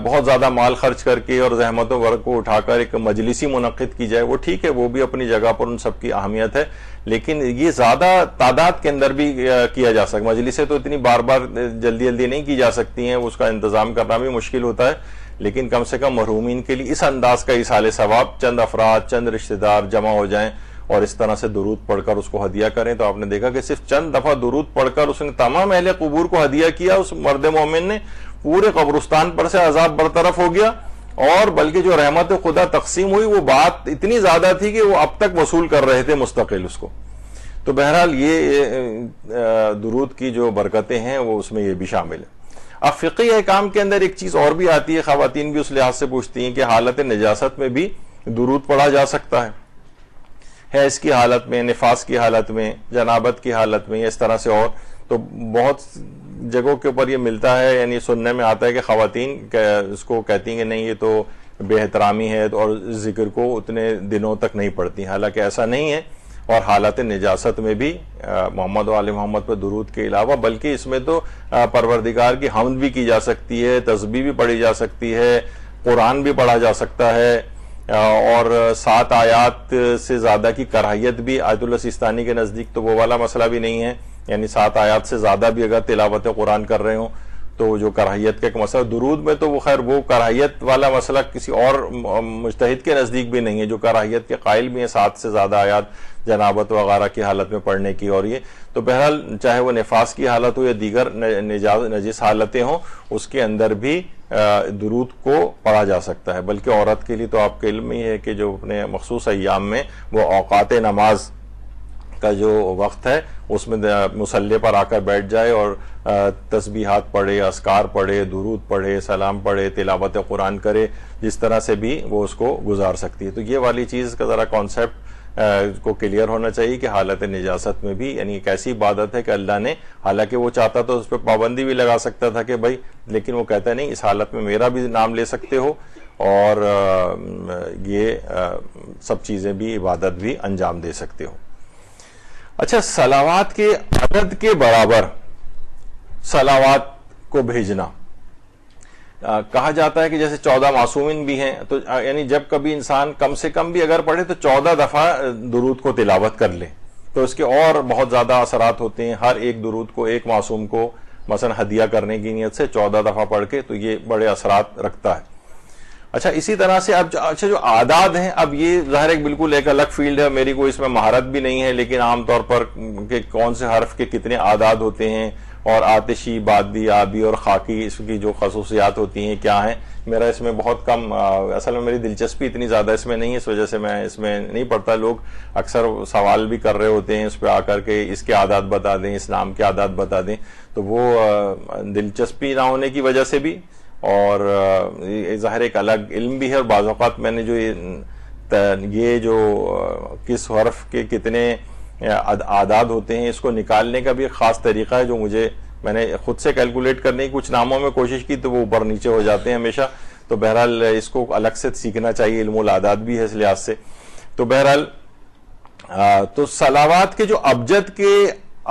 بہت زیادہ مال خرچ کر کے اور زحمت و ورق کو اٹھا کر ایک مجلسی منعقد کی جائے، وہ ٹھیک ہے، وہ بھی اپنی جگہ پر ان سب کی اہمیت ہے، لیکن یہ زیادہ تعداد کے اندر بھی کیا جا سکتا۔ مجلسیں تو اتنی بار بار جلدی جلدی نہیں کی جا سکتی ہیں، اس کا انتظام کرنا بھی مشکل ہوتا ہے، لیکن کم سے کم مرحومین کے لیے اس انداز کا ایصال ثواب، چند افراد، چند رشتہ دار جمع ہو جائیں اور اس طرح سے درود پڑھ کر اس کو ہدیہ کریں، تو آپ نے دیکھا کہ صرف چند دفعہ درود پڑھ کر اس نے تمام اہل قبور کو ہدیہ کیا، اس مرد مومن نے پورے قبرستان پر سے عذاب برطرف ہو گیا، اور بلکہ جو رحمت خدا تقسیم ہوئی وہ بات اتنی زیادہ تھی کہ وہ اب تک وصول کر رہے تھے مستقل اس کو۔ تو بہرحال یہ درود کی جو برکتیں ہیں وہ اس میں یہ بھی شامل ہے۔ اب فقہی احکام کے اندر ایک چیز اور بھی آتی ہے، خواتین بھی اس لحاظ سے پوچھتی ہیں کہ حالت نجاست میں بھی درود پڑھا جا سکتا ہے، حیض کی حالت میں، نفاس کی حالت میں، جنابت کی حالت میں، اس طرح سے، اور تو بہت جگہوں کے اوپر یہ ملتا ہے، یعنی سننے میں آتا ہے کہ خواتین اس کو کہتی ہیں کہ نہیں یہ تو بے احترامی ہے اور ذکر کو اتنے دنوں تک نہیں پڑھتی، حالانکہ ایسا نہیں ہے، اور حالت نجاست میں بھی محمد و آل محمد پر درود کے علاوہ بلکہ اس میں تو پروردگار کی حمد بھی کی جا سکتی ہے، تسبیح بھی پڑھی جا سکتی ہے، قرآن بھی پڑھا جا سکتا ہے، اور 7 آیات سے زیادہ کی کراہیت بھی آیت اللہ سیستانی کے نزدیک تو وہ والا مسئلہ بھی نہیں ہے، یعنی 7 آیات سے زیادہ بھی اگر تلاوت قرآن کر رہے ہوں تو جو کراہیت کا ایک مسئلہ، درود میں تو وہ خیر وہ کراہیت والا مسئلہ کسی اور مجتہد کے نزدیک بھی نہیں ہے، جو کراہیت کے قائل بھی ہیں 7 سے زیادہ آیات جنابت وغیرہ کی حالت میں پڑھنے کی، اور یہ تو بہرحال چاہے وہ نفاس کی حالت ہو یا دیگر نجس حالتیں ہوں، اس کے اندر بھی درود کو پڑھا جا سکتا ہے، بلکہ عورت کے لیے تو آپ کے علم ہی ہے کہ جو اپنے مخصوص ایام میں وہ اوقات نماز کا جو وقت ہے اس میں مصلی پر آ کر بیٹھ جائے اور تسبیحات پڑھے، اذکار پڑھے، درود پڑھے، سلام پڑھے، تلاوت قرآن کرے، جس طرح سے بھی وہ اس کو گزار سکتی ہے۔ تو یہ والی چیز کا ذرا کانسیپٹ کو کلیئر ہونا چاہیے کہ حالت نجاست میں بھی یعنی ایک ایسی عبادت ہے کہ اللہ نے، حالانکہ وہ چاہتا تو اس پہ پابندی بھی لگا سکتا تھا کہ بھائی، لیکن وہ کہتا ہے نہیں، اس حالت میں میرا بھی نام لے سکتے ہو اور یہ سب چیزیں بھی، عبادت بھی انجام دے سکتے ہو۔ اچھا، صلوات کے عدد کے برابر صلوات کو بھیجنا، کہا جاتا ہے کہ جیسے 14 معصومین بھی ہیں، تو یعنی جب کبھی انسان کم سے کم بھی اگر پڑھے تو 14 دفعہ درود کو تلاوت کر لے تو اس کے اور بہت زیادہ اثرات ہوتے ہیں۔ ہر ایک درود کو ایک معصوم کو مثلا ہدیہ کرنے کی نیت سے 14 دفعہ پڑھ کے تو یہ بڑے اثرات رکھتا ہے۔ اچھا، اسی طرح سے اب جو اعداد ہیں، اب یہ ظاہر ہے بالکل ایک الگ فیلڈ ہے، میری کوئی اس میں مہارت بھی نہیں ہے، لیکن عام طور پر کہ کون سے حرف کے کتنے اعداد ہوتے ہیں اور آتشی، بادی، آبی اور خاکی اس کی جو خصوصیات ہوتی ہیں کیا ہیں، میرا اس میں بہت کم، اصل میں میری دلچسپی اتنی زیادہ اس میں نہیں ہے، اس وجہ سے میں اس میں نہیں پڑھتا۔ لوگ اکثر سوال بھی کر رہے ہوتے ہیں اس پہ آ کر کے اس کے اعداد بتا دیں، اس نام کے اعداد بتا دیں، تو وہ دلچسپی نہ ہونے کی وجہ سے بھی، اور ظاہر ایک الگ علم بھی ہے، اور بعض اوقات میں نے جو یہ جو کس حرف کے کتنے اعداد ہوتے ہیں اس کو نکالنے کا بھی ایک خاص طریقہ ہے، جو میں نے خود سے کیلکولیٹ کرنے کی کچھ ناموں میں کوشش کی تو وہ اوپر نیچے ہو جاتے ہیں ہمیشہ، تو بہرحال اس کو الگ سے سیکھنا چاہیے، علم الاعداد بھی ہے اس لحاظ سے۔ تو بہرحال تو صلوات کے جو ابجد کے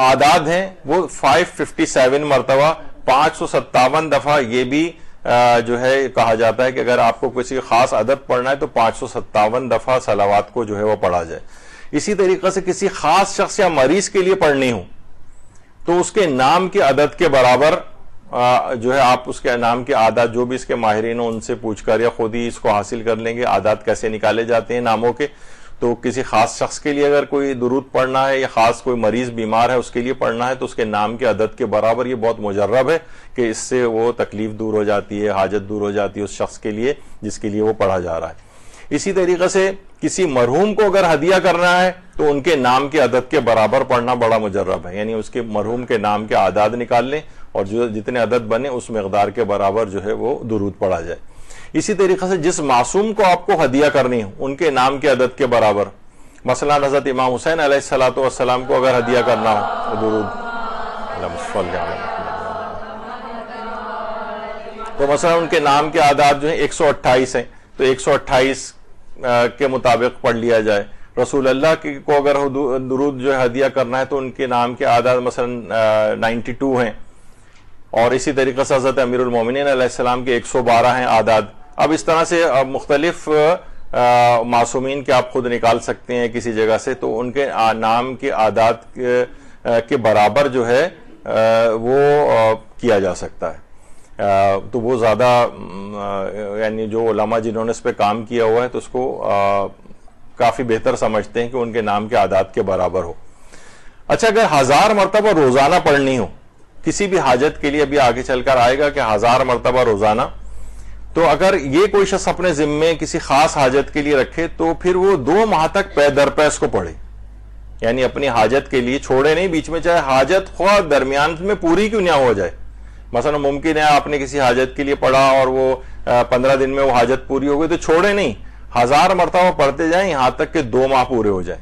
اعداد ہیں وہ 557 مرتبہ، 557 دفعہ، یہ بھی جو ہے کہا جاتا ہے کہ اگر آپ کو کسی خاص عدد پڑھنا ہے تو 557 دفعہ صلوات کو جو ہے وہ پڑھا جائے۔ اسی طریقے سے کسی خاص شخص یا مریض کے لیے پڑھنی ہو تو اس کے نام کے عدد کے برابر جو ہے آپ اس کے نام کے اعداد، جو بھی اس کے ماہرین ہوں ان سے پوچھ کر یا خود ہی اس کو حاصل کر لیں گے، اعداد کیسے نکالے جاتے ہیں ناموں کے۔ تو کسی خاص شخص کے لیے اگر کوئی درود پڑھنا ہے یا خاص کوئی مریض بیمار ہے اس کے لیے پڑھنا ہے تو اس کے نام کے عدد کے برابر، یہ بہت مجرب ہے کہ اس سے وہ تکلیف دور ہو جاتی ہے، حاجت دور ہو جاتی ہے اس شخص کے لیے جس کے لیے وہ پڑھا جا رہا ہے۔ اسی طریقے سے کسی مرحوم کو اگر ہدیہ کرنا ہے تو ان کے نام کے عدد کے برابر پڑھنا بڑا مجرب ہے، یعنی اس کے مرحوم کے نام کے اعداد نکال لیں اور جو جتنے عدد بنے اس مقدار کے برابر جو ہے وہ درود پڑھا جائے۔ اسی طریقے سے جس معصوم کو آپ کو ہدیہ کرنی ہو ان کے نام کے عدد کے برابر، مثلا حضرت امام حسین علیہ السلام کو اگر ہدیہ کرنا ہو تو درود اللہم صلی علی محمد تو مثلا ان کے نام کے اعداد جو ہیں 128 ہیں، تو 128 کے مطابق پڑھ لیا جائے. رسول اللہ کو اگر درود جو ہے ہدیہ کرنا ہے تو ان کے نام کے اعداد مثلا 92 ہیں، اور اسی طریقے سے حضرت امیر المومنین علیہ السلام کے 112 ہیں اعداد. اب اس طرح سے مختلف معصومین کے آپ خود نکال سکتے ہیں کسی جگہ سے، تو ان کے نام کے اعداد کے برابر جو ہے وہ کیا جا سکتا ہے. تو وہ زیادہ یعنی جو علماء جنہوں نے اس پہ کام کیا ہوا ہے تو اس کو کافی بہتر سمجھتے ہیں کہ ان کے نام کے اعداد کے برابر ہو. اچھا، اگر 1000 مرتبہ روزانہ پڑھنی ہو کسی بھی حاجت کے لیے، ابھی آگے چل کر آئے گا کہ 1000 مرتبہ روزانہ، تو اگر یہ کوئی شخص اپنے ذمے کسی خاص حاجت کے لیے رکھے تو پھر وہ 2 ماہ تک پے در پے اس کو پڑھے، یعنی اپنی حاجت کے لیے چھوڑے نہیں بیچ میں، چاہے حاجت خواہ درمیان میں پوری کیوں نہ ہو جائے. مثلا ممکن ہے آپ نے کسی حاجت کے لیے پڑھا اور وہ 15 دن میں وہ حاجت پوری ہو گئی، تو چھوڑے نہیں، 1000 مرتبہ پڑھتے جائیں یہاں تک کہ 2 ماہ پورے ہو جائیں.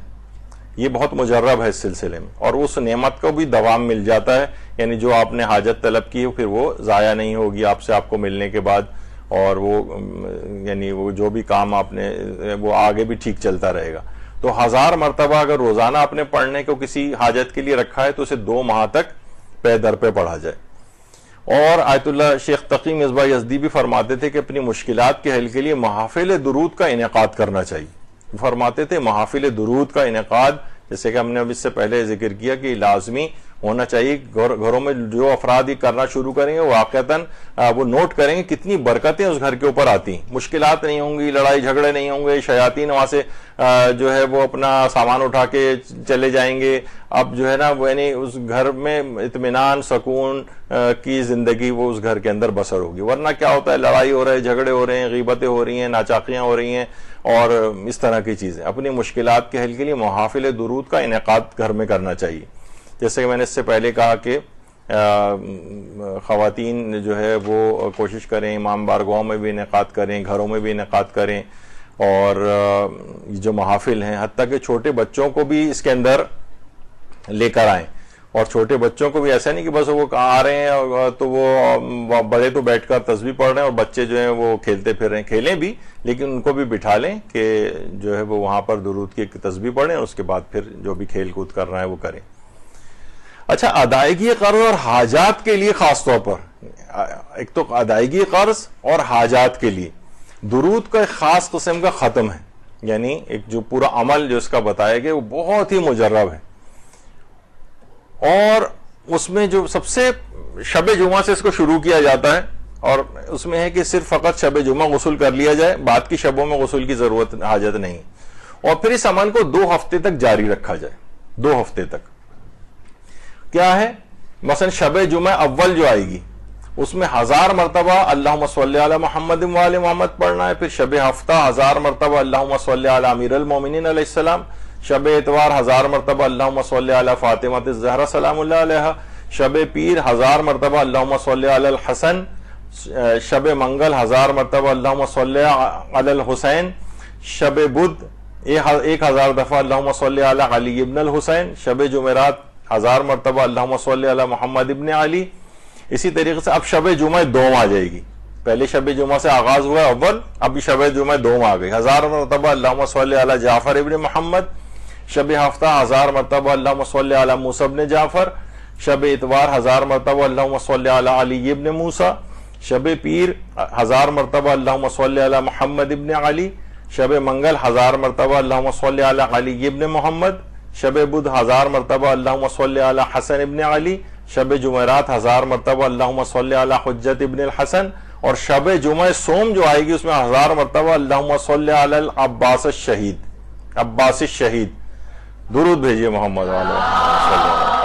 یہ بہت مجرب ہے اس سلسلے میں، اور اس نعمت کو بھی دوام مل جاتا ہے، یعنی جو آپ نے حاجت طلب کی پھر وہ ضائع نہیں ہوگی آپ کو ملنے کے بعد، اور وہ یعنی وہ جو بھی کام آپ نے وہ آگے بھی ٹھیک چلتا رہے گا. تو 1000 مرتبہ اگر روزانہ آپ نے پڑھنے کو کسی حاجت کے لیے رکھا ہے تو اسے 2 ماہ تک پے در پے پڑھا جائے. اور آیت اللہ شیخ تقی مصباح یزدی بھی فرماتے تھے کہ اپنی مشکلات کے حل کے لیے محافل درود کا انعقاد کرنا چاہیے. فرماتے تھے محافل درود کا انعقاد، جیسے کہ ہم نے اب اس سے پہلے ذکر کیا کہ لازمی ہونا چاہیے. گھروں میں جو افراد ہی کرنا شروع کریں گے واقعتاً وہ نوٹ کریں گے کتنی برکتیں اس گھر کے اوپر آتی ہیں. مشکلات نہیں ہوں گی، لڑائی جھگڑے نہیں ہوں گے، شیاطین وہاں سے جو ہے وہ اپنا سامان اٹھا کے چلے جائیں گے. اب جو ہے نا وہ یعنی اس گھر میں اطمینان سکون کی زندگی وہ اس گھر کے اندر بسر ہوگی. ورنہ کیا ہوتا ہے، لڑائی ہو رہے ہیں، جھگڑے ہو رہے ہیں، غیبتیں ہو رہی ہیں، ناچاقیاں ہو رہی ہیں اور اس طرح کی چیزیں. اپنی مشکلات کے حل کے لیے محافل درود کا انعقاد گھر میں کرنا چاہیے. جیسے کہ میں نے اس سے پہلے کہا کہ خواتین جو ہے وہ کوشش کریں امام بارگاہوں میں بھی انعقاد کریں، گھروں میں بھی انعقاد کریں، اور جو محافل ہیں حتیٰ کہ چھوٹے بچوں کو بھی اس کے اندر لے کر آئیں. اور چھوٹے بچوں کو بھی ایسا نہیں کہ بس وہ آ رہے ہیں تو وہ بڑے تو بیٹھ کر تسبیح پڑھ رہے ہیں اور بچے جو ہیں وہ کھیلتے پھر رہے ہیں. کھیلیں بھی لیکن ان کو بھی بٹھا لیں کہ جو ہے وہ وہاں پر درود کی تسبیح پڑھیں، اور اس کے بعد پھر جو بھی کھیل کود کر رہا ہے وہ کریں. اچھا، ادائیگی قرض اور حاجات کے لیے خاص طور پر، ایک تو ادائیگی قرض اور حاجات کے لیے درود کا ایک خاص قسم کا ختم ہے، یعنی ایک جو پورا عمل جو اس کا بتایا گیا وہ بہت ہی مجرب ہے. اور اس میں جو سب سے شب جمعہ سے اس کو شروع کیا جاتا ہے، اور اس میں ہے کہ صرف فقط شب جمعہ غسل کر لیا جائے، بعد کی شبوں میں غسل کی ضرورت حاجت نہیں. اور پھر اس عمل کو 2 ہفتے تک جاری رکھا جائے. 2 ہفتے تک کیا ہے، مثلا شب جمعہ اول جو آئے گی اس میں 1000 مرتبہ اللہم صلی علی محمد و آل محمد پڑھنا ہے. پھر شب ہفتہ 1000 مرتبہ اللہم صلی علی امیر المومنین علیہ السلام. شب اتوار 1000 مرتبہ اللہم صلی علی فاطمہ الزہرا سلام اللہ علیہا. شب پیر 1000 مرتبہ اللہم صلی علی الحسن. شب منگل 1000 مرتبہ اللہم صلی علی الحسین. شب بدھ 1000 دفعہ اللہم صلی علی علی ابن الحسین. شب جمعرات 1000 مرتبہ اللہم صلی علی محمد ابن علی. اسی طریقے سے اب شب جمعہ دوم آ جائے گی. پہلے شب جمعہ سے آغاز ہوا اول، اب شب جمعہ دوم آ گئی. 1000 مرتبہ اللہم صلی علی جعفر ابن محمد. شب ہفتہ 1000 مرتبہ اللہم صلی علی موسیٰ ابن جعفر. شب اتوار 1000 مرتبہ اللہم صلی علی علی ابن موسیٰ. شب پیر 1000 مرتبہ اللہم صلی علی محمد ابن علی. شب منگل 1000 مرتبہ اللہم صلی علی علی ابن محمد. شب بدھ 1000 مرتبہ اللہم صلی علی حسن ابن علی. شب جمعرات 1000 مرتبہ اللہم صلی علی حجت ابن الحسن. اور شب جمعہ سوم جو آئے گی اس میں 1000 مرتبہ اللہم صلی علی العباس الشہید. عباس الشہید. درود بھیجیے محمد صلی اللہ علیہ وسلم.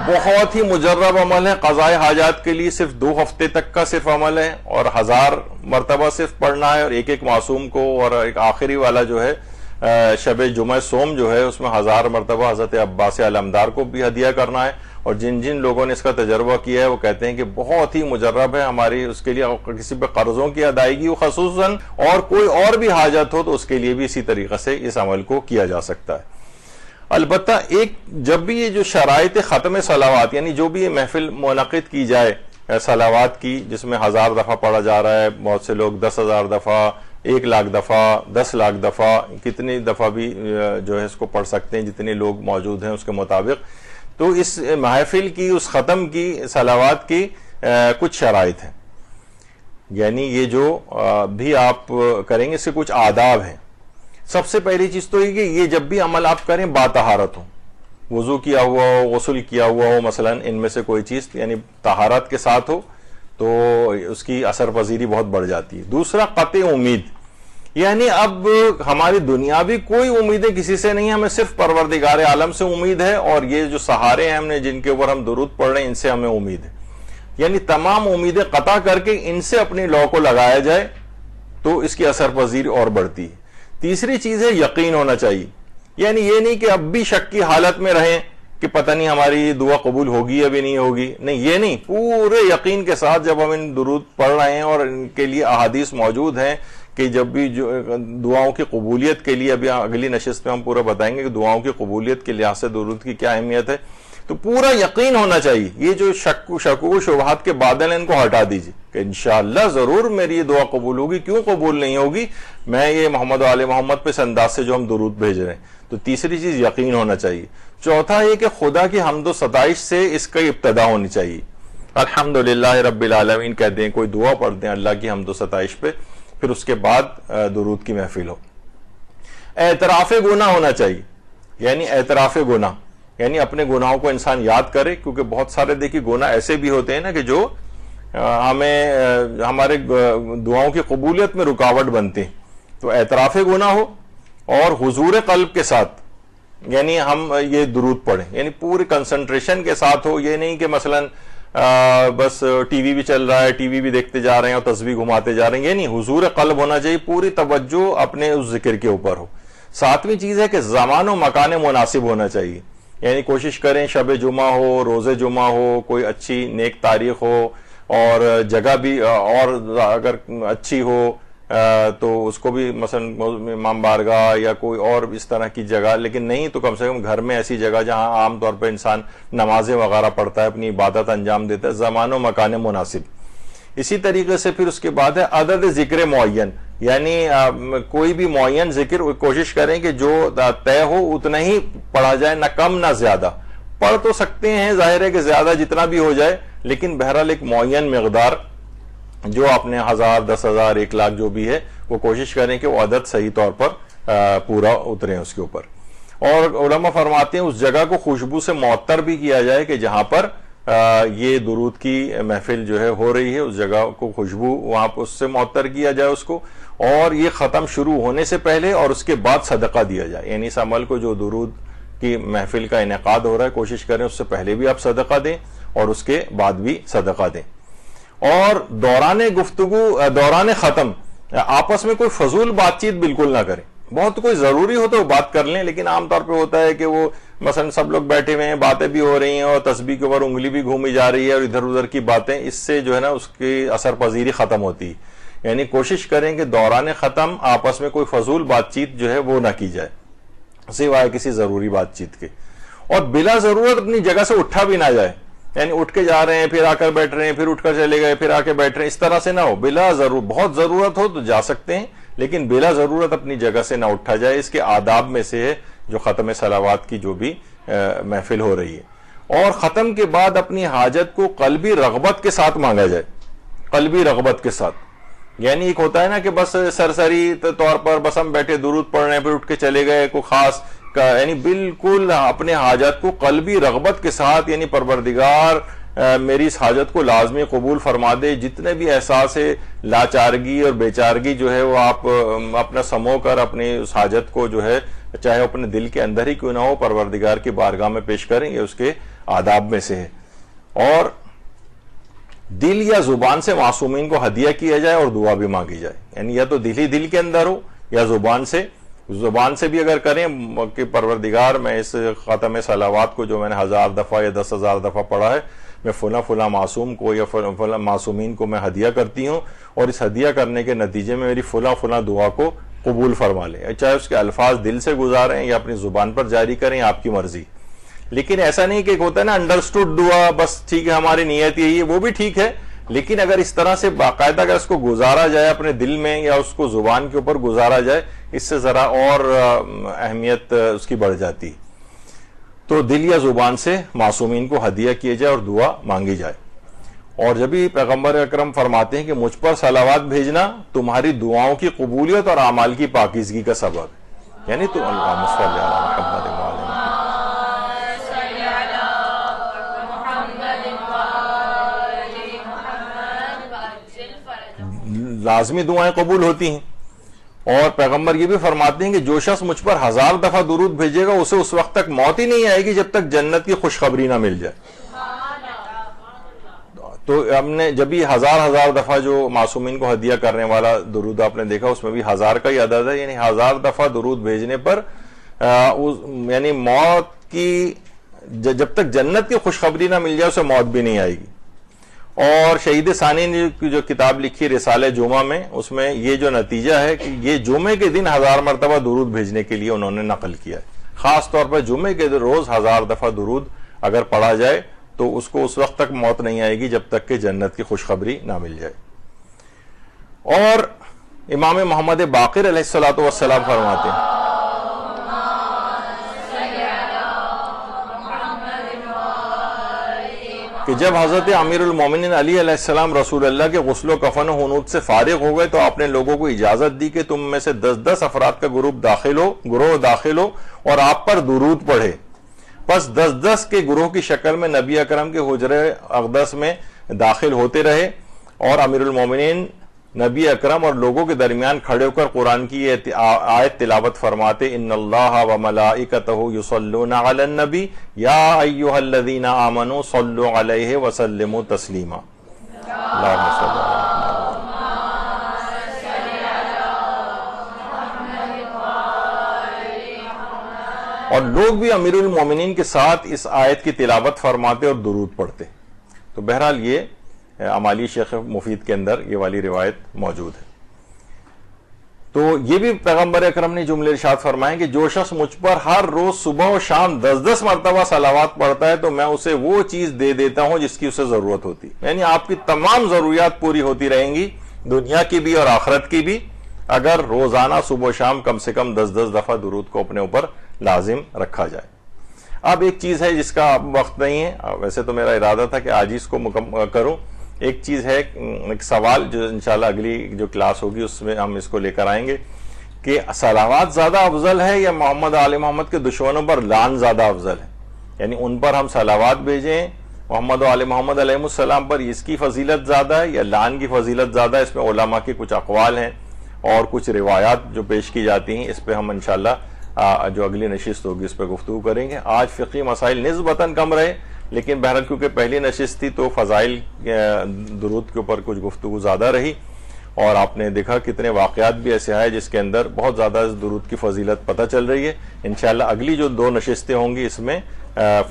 بہت ہی مجرب عمل ہے. قضاء حاجات کے لیے صرف 2 ہفتے تک کا صرف عمل ہے، اور 1000 مرتبہ صرف پڑھنا ہے. اور ایک معصوم کو، اور ایک آخری والا جو ہے شب جمعہ سوم جو ہے اس میں 1000 مرتبہ حضرت عباس علمدار کو بھی ہدیہ کرنا ہے. اور جن لوگوں نے اس کا تجربہ کیا ہے وہ کہتے ہیں کہ بہت ہی مجرب ہے. ہماری اس کے لیے کسی پہ قرضوں کی ادائیگی ہو خصوصاً، اور کوئی اور بھی حاجت ہو تو اس کے لیے بھی اسی طریقے سے اس عمل کو کیا جا سکتا ہے. البتہ ایک جب بھی یہ جو شرائط ختم صلوات یعنی جو بھی یہ محفل منعقد کی جائے صلوات کی جس میں 1000 دفعہ پڑھا جا رہا ہے، بہت سے لوگ 10,000 دفعہ، 1,00,000 دفعہ، 10,00,000 دفعہ، کتنی دفعہ بھی جو ہے اس کو پڑھ سکتے ہیں جتنے لوگ موجود ہیں اس کے مطابق. تو اس محفل کی اس ختم کی صلوات کی کچھ شرائط ہیں، یعنی یہ جو بھی آپ کریں گے اس سے کچھ آداب ہیں. سب سے پہلی چیز تو یہ کہ یہ جب بھی عمل آپ کریں باطہارت ہو، وضو کیا ہوا ہو، غسل کیا ہوا ہو، مثلا ان میں سے کوئی چیز یعنی طہارت کے ساتھ ہو تو اس کی اثر پذیری بہت بڑھ جاتی ہے. دوسرا قطع امید، یعنی اب ہماری دنیاوی کوئی امیدیں کسی سے نہیں، ہمیں صرف پروردگار عالم سے امید ہے، اور یہ جو سہارے ہیں ہم نے جن کے اوپر ہم درود پڑھ رہے ہیں ان سے ہمیں امید ہے. یعنی تمام امیدیں قطع کر کے ان سے اپنی لو کو لگایا جائے تو اس کی اثر پذیری اور بڑھتی ہے. تیسری چیز ہے یقین ہونا چاہیے، یعنی یہ نہیں کہ اب بھی شک کی حالت میں رہیں کہ پتہ نہیں ہماری دعا قبول ہوگی یا بھی نہیں ہوگی. نہیں، یہ نہیں، پورے یقین کے ساتھ جب ہم ان درود پڑھ رہے ہیں اور ان کے لیے احادیث موجود ہیں کہ جب بھی جو دعاؤں کی قبولیت کے لیے، ابھی اگلی نشست میں ہم پورا بتائیں گے کہ دعاؤں کی قبولیت کے لحاظ سے درود کی کیا اہمیت ہے، تو پورا یقین ہونا چاہیے. یہ جو شک و شبہات کے بادل ہیں ان کو ہٹا دیجیے کہ انشاءاللہ ضرور میری یہ دعا قبول ہوگی. کیوں قبول نہیں ہوگی؟ میں یہ محمد و آل محمد پہ اس انداز سے جو ہم درود بھیج رہے ہیں. تو تیسری چیز یقین ہونا چاہیے. چوتھا یہ کہ خدا کی حمد و ستائش سے اس کی ابتدا ہونی چاہیے. الحمدللہ رب العالمین کہتے ہیں، کوئی دعا پڑھتے ہیں اللہ کی حمد و ستائش پہ، پھر اس کے بعد درود کی محفل ہو. اعتراف گناہ ہونا چاہیے، یعنی اعتراف گناہ یعنی اپنے گناہوں کو انسان یاد کرے، کیونکہ بہت سارے دیکھیے گناہ ایسے بھی ہوتے ہیں نا کہ جو ہمیں ہمارے دعاؤں کی قبولیت میں رکاوٹ بنتے ہیں. تو اعتراف گناہ ہو اور حضور قلب کے ساتھ، یعنی ہم یہ درود پڑھیں، یعنی پوری کنسنٹریشن کے ساتھ ہو. یہ نہیں کہ مثلا بس ٹی وی بھی چل رہا ہے، ٹی وی بھی دیکھتے جا رہے ہیں اور تسبیح گھماتے جا رہے ہیں. یہ نہیں، حضور قلب ہونا چاہیے، پوری توجہ اپنے اس ذکر کے اوپر ہو. ساتویں چیز ہے کہ زمان و مکان مناسب ہونا چاہیے، یعنی کوشش کریں شب جمعہ ہو، روز جمعہ ہو، کوئی اچھی نیک تاریخ ہو اور جگہ بھی اور اگر اچھی ہو تو اس کو بھی مثلا امام بارگاہ یا کوئی اور اس طرح کی جگہ، لیکن نہیں تو کم سے کم گھر میں ایسی جگہ جہاں عام طور پہ انسان نمازیں وغیرہ پڑھتا ہے، اپنی عبادت انجام دیتا ہے. زمان و مکان مناسب. اسی طریقے سے پھر اس کے بعد ہے عدد ذکر معین، یعنی کوئی بھی معین ذکر کوشش کریں کہ جو طے ہو اتنا ہی پڑھا جائے، نہ کم نہ زیادہ. پڑھ تو سکتے ہیں، ظاہر ہے کہ زیادہ جتنا بھی ہو جائے، لیکن بہرحال ایک معین مقدار جو آپ نے 1000، 10,000، 1,00,000 جو بھی ہے وہ کوشش کریں کہ وہ عدد صحیح طور پر پورا اترے اس کے اوپر. اور علماء فرماتے ہیں اس جگہ کو خوشبو سے معطر بھی کیا جائے کہ جہاں پر یہ درود کی محفل جو ہے ہو رہی ہے، اس جگہ کو خوشبو وہاں پر اس سے معطر کیا جائے اس کو. اور یہ ختم شروع ہونے سے پہلے اور اس کے بعد صدقہ دیا جائے، یعنی اس عمل کو جو درود کی محفل کا انعقاد ہو رہا ہے کوشش کریں اس سے پہلے بھی آپ صدقہ دیں اور اس کے بعد بھی صدقہ دیں. اور دوران گفتگو، دوران ختم آپس میں کوئی فضول بات چیت بالکل نہ کریں. بہت کوئی ضروری ہو تو بات کر لیں، لیکن عام طور پہ ہوتا ہے کہ وہ مثلا سب لوگ بیٹھے ہوئے ہیں، باتیں بھی ہو رہی ہیں اور تسبیح کے اوپر انگلی بھی گھومی جا رہی ہے اور ادھر ادھر کی باتیں، اس سے جو ہے نا اس کی اثر پذیری ختم ہوتی ہے. یعنی کوشش کریں کہ دوران ختم آپس میں کوئی فضول بات چیت جو ہے وہ نہ کی جائے سوائے کسی ضروری بات چیت کے. اور بلا ضرورت اپنی جگہ سے اٹھا بھی نہ جائے، یعنی اٹھ کے جا رہے ہیں پھر آ کر بیٹھ رہے ہیں، پھر اٹھ کر چلے گئے پھر آ کے بیٹھ رہے ہیں، اس طرح سے نہ ہو. بلا ضرورت، بہت ضرورت ہو تو جا سکتے ہیں، لیکن بلا ضرورت اپنی جگہ سے نہ اٹھا جائے. اس کے آداب میں سے ہے جو ختم صلوات کی جو بھی محفل ہو رہی ہے. اور ختم کے بعد اپنی حاجت کو قلبی رغبت کے ساتھ مانگا جائے، قلبی رغبت کے ساتھ. یعنی ایک ہوتا ہے نا کہ بس سرسری طور پر بس ہم بیٹھے درود پڑھ رہے ہیں پھر اٹھ کے چلے گئے، کوئی خاص یعنی بالکل اپنے حاجت کو قلبی رغبت کے ساتھ، یعنی پروردگار میری اس حاجت کو لازمی قبول فرما دے. جتنے بھی احساس ہے لاچارگی اور بیچارگی جو ہے وہ آپ اپنا سمو کر اپنی اس حاجت کو جو ہے چاہے اپنے دل کے اندر ہی کیوں نہ ہو پروردگار کی بارگاہ میں پیش کریں، یہ اس کے آداب میں سے ہے. اور دل یا زبان سے معصومین کو ہدیہ کیا جائے اور دعا بھی مانگی جائے، یعنی یا تو دل ہی دل کے اندر ہو یا زبان سے بھی اگر کریں کہ پروردگار میں اس ختم صلوات کو جو میں نے 1000 دفعہ یا 10,000 دفعہ پڑھا ہے، میں فلاں معصوم کو یا فلاں معصومین کو میں ہدیہ کرتی ہوں، اور اس ہدیہ کرنے کے نتیجے میں میری فلاں دعا کو قبول فرما لیں، چاہے اس کے الفاظ دل سے گزاریں یا اپنی زبان پر جاری کریں، آپ کی مرضی. لیکن ایسا نہیں کہ ایک ہوتا ہے نا انڈرسٹوڈ دعا، بس ٹھیک ہے ہماری نیت یہی ہے، وہ بھی ٹھیک ہے، لیکن اگر اس طرح سے باقاعدہ اگر اس کو گزارا جائے اپنے دل میں یا اس کو زبان کے اوپر گزارا جائے، اس سے ذرا اور اہمیت اس کی بڑھ جاتی. تو دل یا زبان سے معصومین کو ہدیہ کیے جائے اور دعا مانگی جائے. اور جب بھی پیغمبر اکرم فرماتے ہیں کہ مجھ پر صلوات بھیجنا تمہاری دعاؤں کی قبولیت اور اعمال کی پاکیزگی کا سبب ہے، یعنی تو اللہم صلی علی محمد و علی محمد، لازمی دعائیں قبول ہوتی ہیں. اور پیغمبر یہ بھی فرماتے ہیں کہ جو شخص مجھ پر 1000 دفعہ درود بھیجے گا اسے اس وقت تک موت ہی نہیں آئے گی جب تک جنت کی خوشخبری نہ مل جائے. تو ہم نے جب بھی 1000 دفعہ جو معصومین کو ہدیہ کرنے والا درود آپ نے دیکھا، اس میں بھی 1000 کا ہی عدد ہے، یعنی 1000 دفعہ درود بھیجنے پر یعنی موت کی جب تک جنت کی خوشخبری نہ مل جائے اسے موت بھی نہیں آئے گی. اور شہید ثانی نے جو کتاب لکھی رسالہ جمعہ میں، اس میں یہ جو نتیجہ ہے کہ یہ جمعے کے دن 1000 مرتبہ درود بھیجنے کے لیے انہوں نے نقل کیا ہے. خاص طور پر جمعے کے روز 1000 دفعہ درود اگر پڑھا جائے تو اس کو اس وقت تک موت نہیں آئے گی جب تک کہ جنت کی خوشخبری نہ مل جائے. اور امام محمد باقر علیہ الصلوۃ والسلام فرماتے ہیں کہ جب حضرت امیر المومنین علی علیہ السلام رسول اللہ کے غسل و کفن و حنوط سے فارغ ہو گئے تو آپ نے لوگوں کو اجازت دی کہ تم میں سے 10 افراد کا گروہ داخل ہو اور آپ پر درود پڑھے. پس 10 کے گروہ کی شکل میں نبی اکرم کے حجرہ اقدس میں داخل ہوتے رہے اور امیر المومنین نبی اکرم اور لوگوں کے درمیان کھڑے ہو کر قرآن کی یہ آیت تلاوت فرماتے، ان اللہ و ملائکتہ یصلون علی النبی یا ایھا الذین آمنوا صلوا علیہ وسلموا تسلیما. اللہم صل علی اور لوگ بھی امیر المومنین کے ساتھ اس آیت کی تلاوت فرماتے اور درود پڑھتے. تو بہرحال یہ امالی شیخ مفید کے اندر یہ والی روایت موجود ہے. تو یہ بھی پیغمبر اکرم نے جملے ارشاد فرمائے کہ جو شخص مجھ پر ہر روز صبح و شام 10 مرتبہ صلوات پڑھتا ہے تو میں اسے وہ چیز دے دیتا ہوں جس کی اسے ضرورت ہوتی. یعنی آپ کی تمام ضروریات پوری ہوتی رہیں گی، دنیا کی بھی اور آخرت کی بھی، اگر روزانہ صبح و شام کم سے کم 10 دفعہ درود کو اپنے اوپر لازم رکھا جائے. اب ایک چیز ہے جس کا اب وقت نہیں ہے، ویسے تو میرا ارادہ تھا کہ آج اس کو کروں. ایک چیز ہے، ایک سوال جو انشاءاللہ اگلی جو کلاس ہوگی اس میں ہم اس کو لے کر آئیں گے کہ صلوات زیادہ افضل ہے یا محمد آل محمد کے دشمنوں پر لعن زیادہ افضل ہے؟ یعنی ان پر ہم صلوات بھیجیں محمد آل محمد علیہ السلام پر، اس کی فضیلت زیادہ ہے یا لعن کی فضیلت زیادہ ہے؟ اس میں علماء کے کچھ اقوال ہیں اور کچھ روایات جو پیش کی جاتی ہیں، اس پہ ہم انشاءاللہ جو اگلی نشست ہوگی اس پہ گفتگو کریں گے. آج فقہی مسائل نسبتاً کم رہے، لیکن بہرحال کیونکہ پہلی نشست تھی تو فضائل درود کے اوپر کچھ گفتگو زیادہ رہی اور آپ نے دیکھا کتنے واقعات بھی ایسے آئے جس کے اندر بہت زیادہ درود کی فضیلت پتہ چل رہی ہے. انشاءاللہ اگلی جو 2 نشستیں ہوں گی اس میں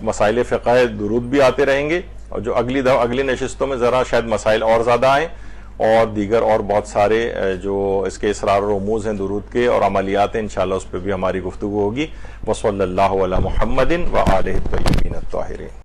مسائل فقہ درود بھی آتے رہیں گے اور جو اگلی نشستوں میں ذرا شاید مسائل اور زیادہ آئیں اور دیگر اور بہت سارے جو اس کے اسرار و رموز ہیں درود کے اور عملیات ہیں، انشاءاللہ اس پہ بھی ہماری گفتگو ہوگی. وصلی اللہ علی محمد وآلہ الطیبین الطاہرین.